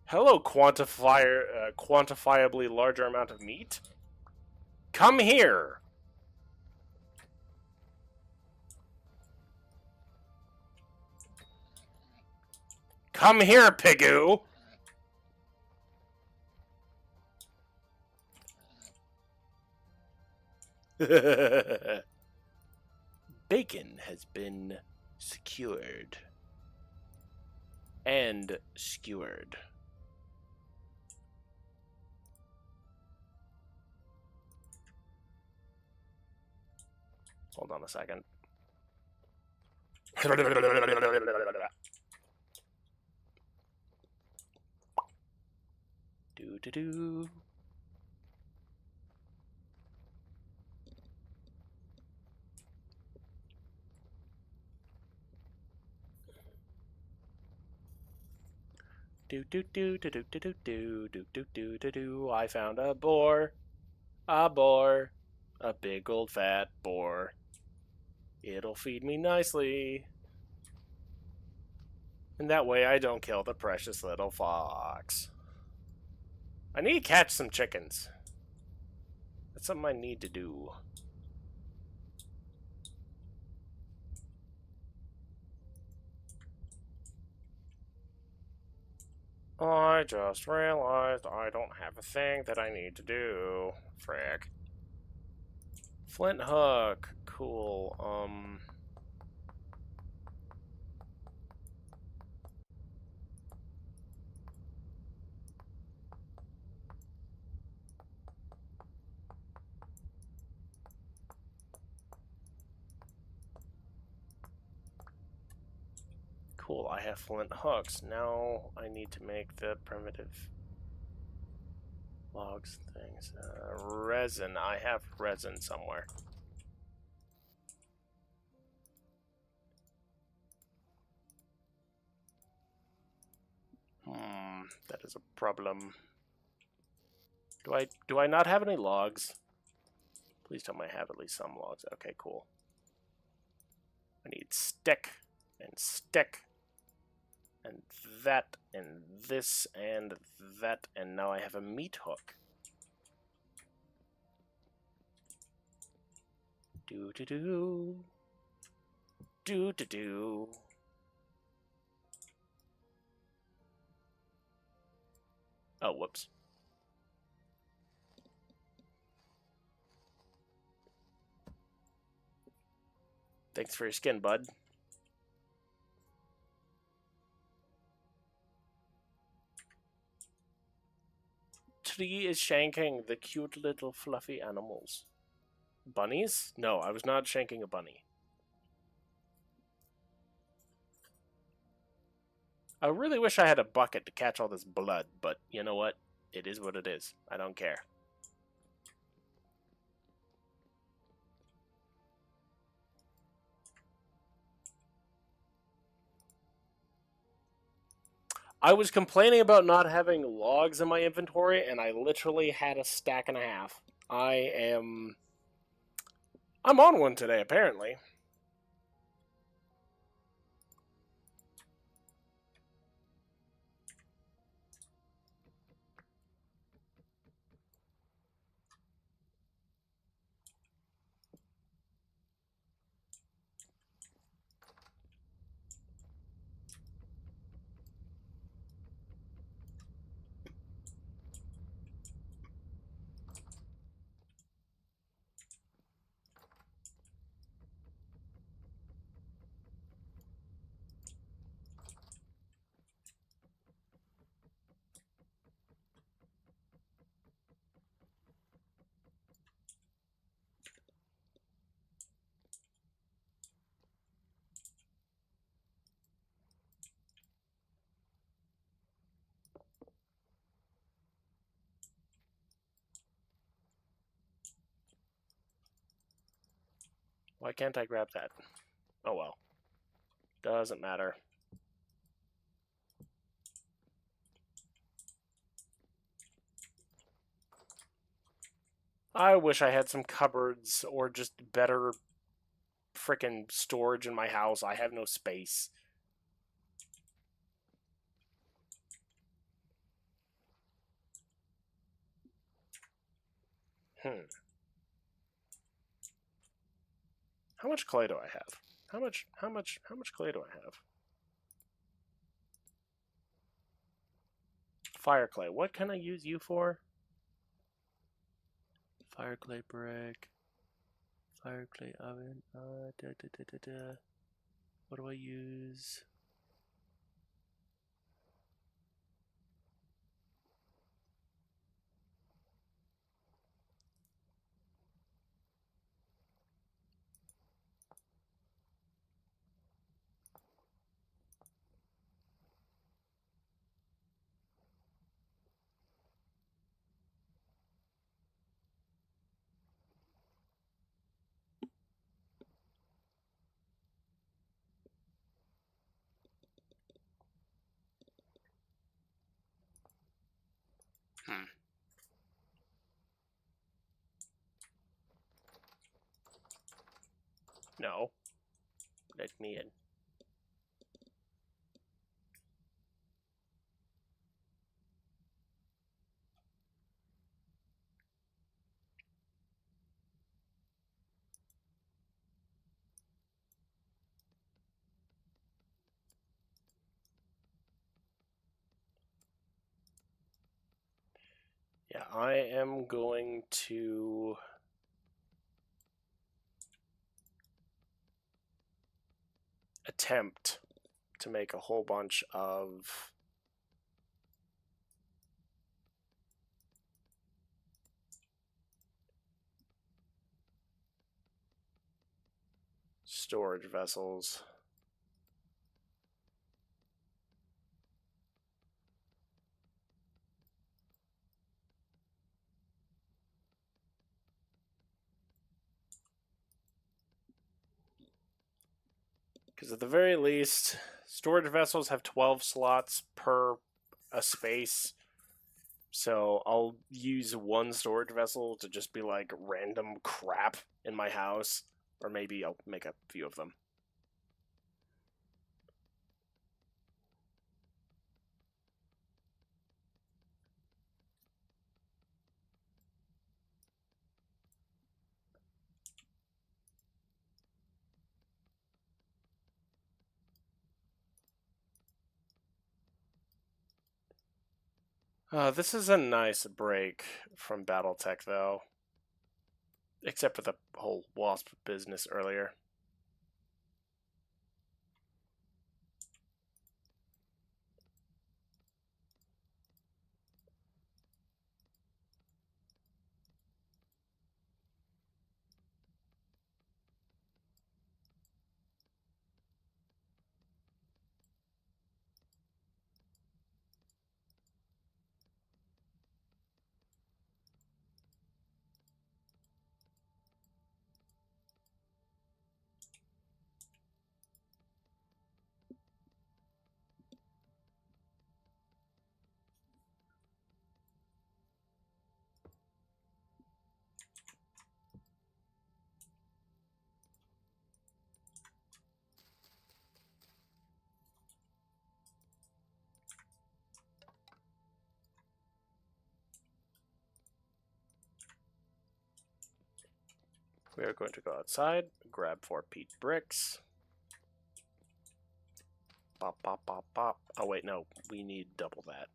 Hello, quantifiably larger amount of meat. Come here. Come here, Pigoo. Bacon has been secured and skewered. Hold on a second. Do. Do. I found a boar. A boar. A big old fat boar. It'll feed me nicely. And that way I don't kill the precious little fox. I need to catch some chickens. That's something I need to do. I just realized I don't have a thing that I need to do. Frick. Flint hook. Cool. Cool, I have flint hooks. Now I need to make the primitive logs things. Resin. I have resin somewhere. That is a problem. Do I not have any logs? Please tell me I have at least some logs. Okay, cool. I need stick and stick and that and this and that, and now I have a meat hook. Do. Oh, whoops. Thanks for your skin, bud. tree is shanking the cute little fluffy animals. Bunnies? No, I was not shanking a bunny. I really wish I had a bucket to catch all this blood, but you know what? It is what it is. I don't care. I was complaining about not having logs in my inventory, and I literally had a stack and a half. I'm on one today, apparently. Why can't I grab that? Oh well. Doesn't matter. I wish I had some cupboards or just better frickin' storage in my house. I have no space. How much clay do I have? How much clay do I have? Fire clay. What can I use you for? Fire clay brick. Fire clay oven. What do I use? No. Let me in. Yeah, I am going to attempt to make a whole bunch of storage vessels. Because at the very least, storage vessels have 12 slots per a space. So I'll use one storage vessel to just be like random crap in my house. Or maybe I'll make a few of them. This is a nice break from Battletech, though. Except for the whole wasp business earlier. We are going to go outside, grab 4 peat bricks. Pop, pop, pop, pop. Oh, wait, no. We need double that.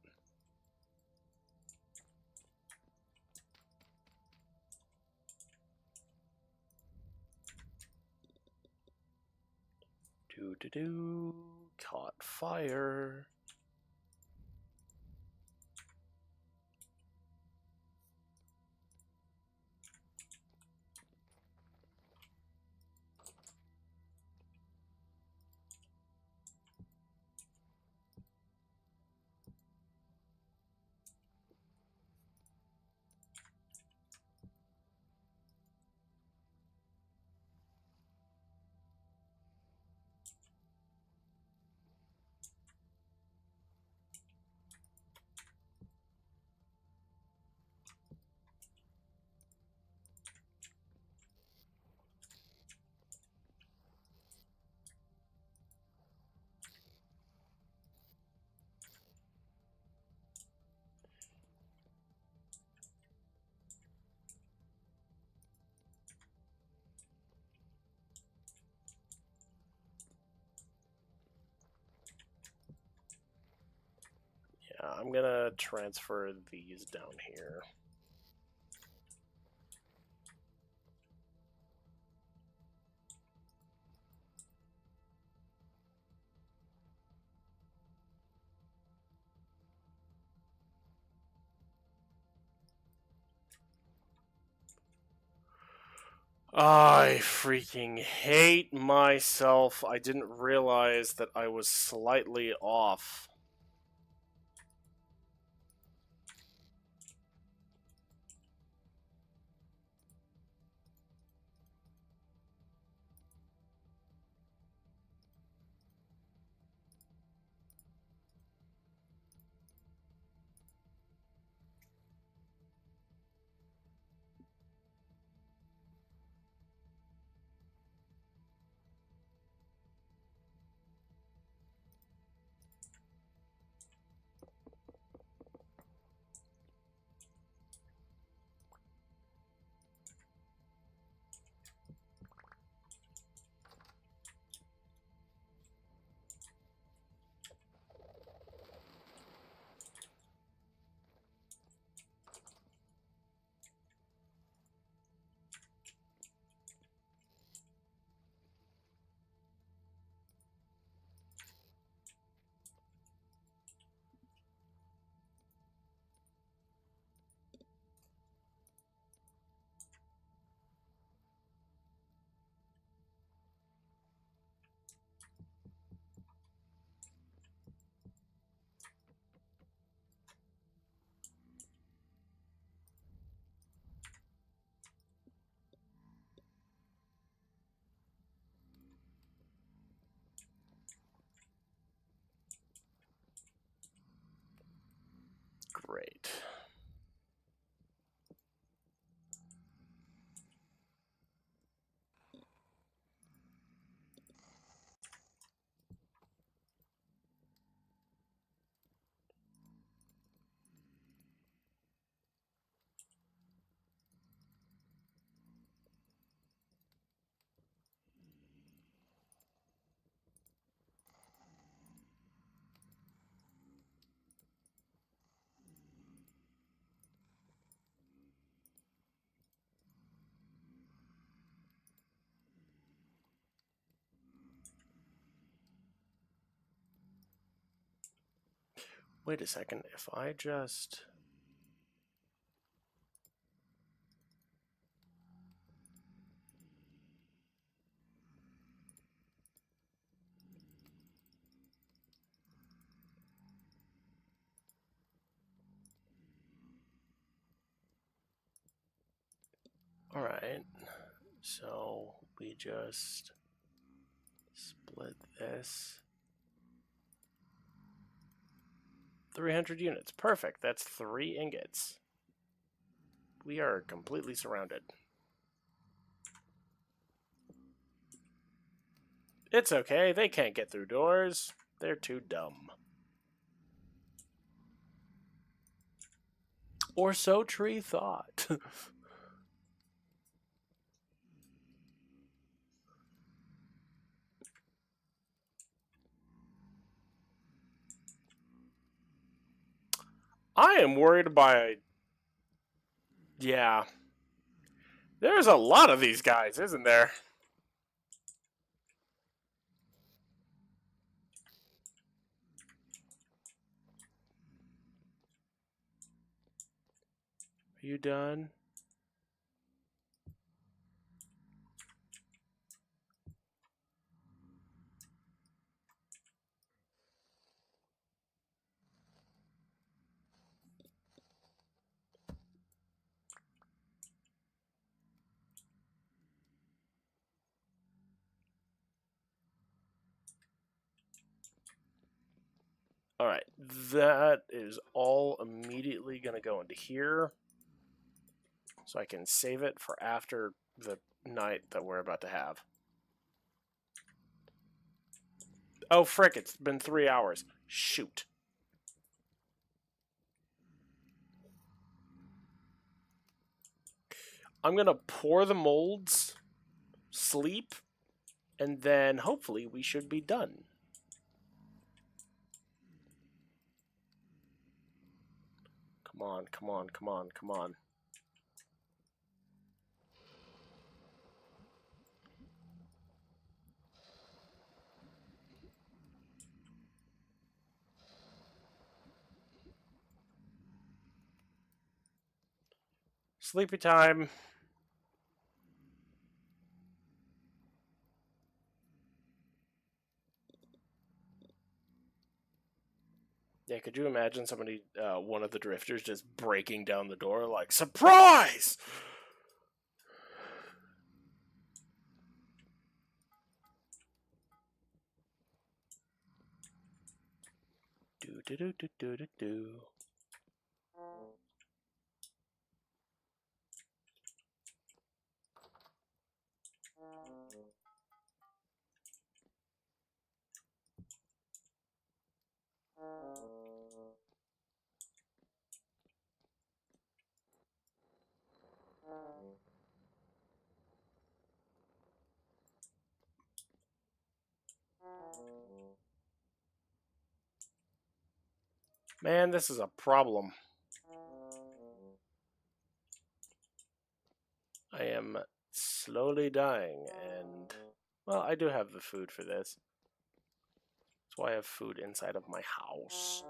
Do-do-do. Caught fire. I'm gonna transfer these down here. I freaking hate myself. I didn't realize that I was slightly off. Great. Wait a second, if I just... Alright, so we just split this. 300 units, perfect, that's 3 ingots. We are completely surrounded. It's okay, they can't get through doors. They're too dumb. Or so Tree thought. I am worried by... Yeah. There's a lot of these guys, isn't there? Are you done? Alright, that is all immediately going to go into here. So I can save it for after the night that we're about to have. Oh, frick, it's been 3 hours. Shoot. I'm going to pour the molds, sleep, and then hopefully we should be done. Come on, come on, come on, come on. Sleepy time. Yeah, could you imagine somebody, one of the drifters, just breaking down the door like, surprise! Do do do do do do do. Man, this is a problem. I am slowly dying, and... Well, I do have the food for this. That's why I have food inside of my house.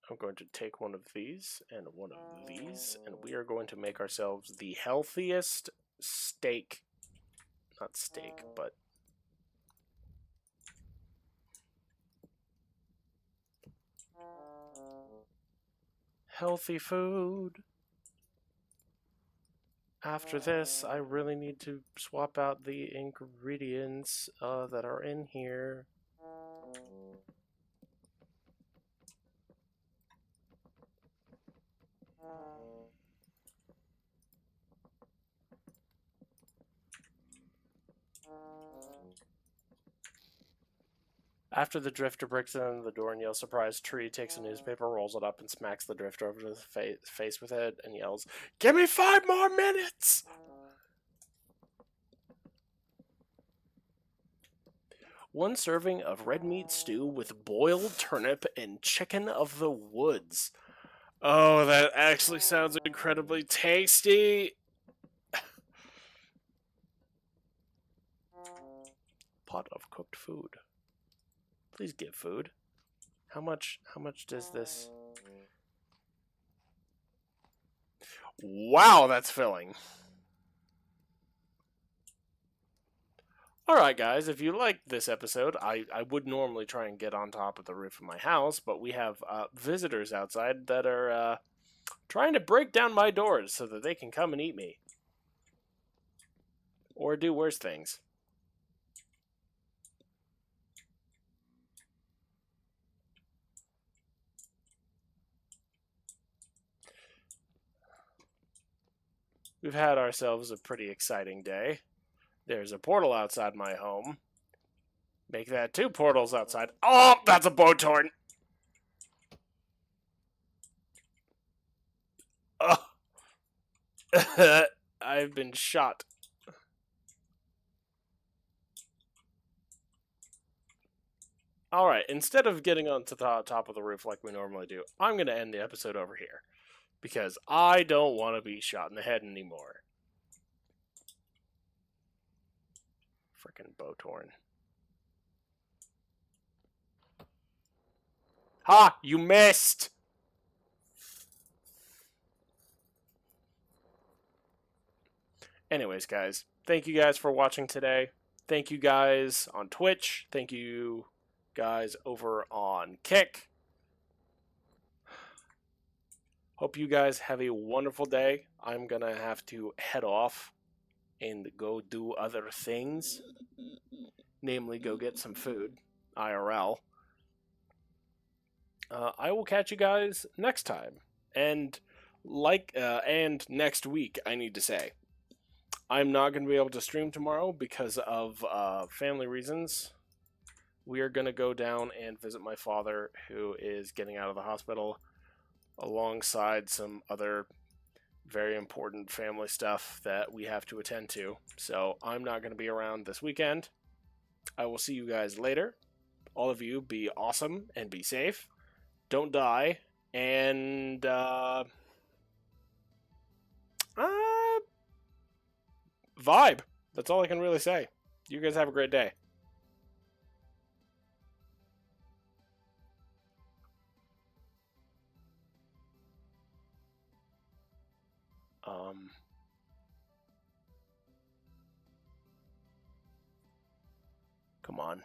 I'm going to take one of these and one of these, and we are going to make ourselves the healthiest steak. Not steak, but... healthy food. After this, I really need to swap out the ingredients that are in here. After the drifter breaks in the door and yells surprise, Tree takes a newspaper, rolls it up, and smacks the drifter over the face with it and yells, "Give me 5 more minutes!" One serving of red meat stew with boiled turnip and chicken of the woods. Oh, that actually sounds incredibly tasty! Pot of cooked food. Please give food. How much does this... Wow, that's filling. Alright guys, if you liked this episode, I would normally try and get on top of the roof of my house, but we have visitors outside that are trying to break down my doors so that they can come and eat me. Or do worse things. we've had ourselves a pretty exciting day. There's a portal outside my home. Make that 2 portals outside. Oh, that's a bow torn. Oh. I've been shot. Alright, instead of getting onto the top of the roof like we normally do, I'm going to end the episode over here. Because I don't want to be shot in the head anymore. Frickin' bow torn. Ha! You missed! Anyways, guys, thank you guys for watching today. Thank you guys on Twitch. Thank you guys over on Kick. Hope you guys have a wonderful day. I'm gonna have to head off and go do other things. Namely, go get some food. IRL. I will catch you guys next time. And and next week, I need to say. I'm not going to be able to stream tomorrow because of family reasons. We are going to go down and visit my father, who is getting out of the hospital, alongside some other very important family stuff that we have to attend to. So I'm not going to be around this weekend. I will see you guys later. All of you be awesome and be safe. Don't die. And vibe. That's all I can really say. You guys have a great day. Come on.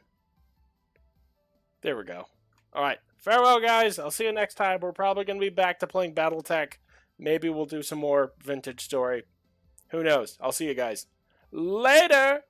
There we go. Alright. Farewell, guys. I'll see you next time. We're probably going to be back to playing Battletech. Maybe we'll do some more vintage story. Who knows? I'll see you guys. Later!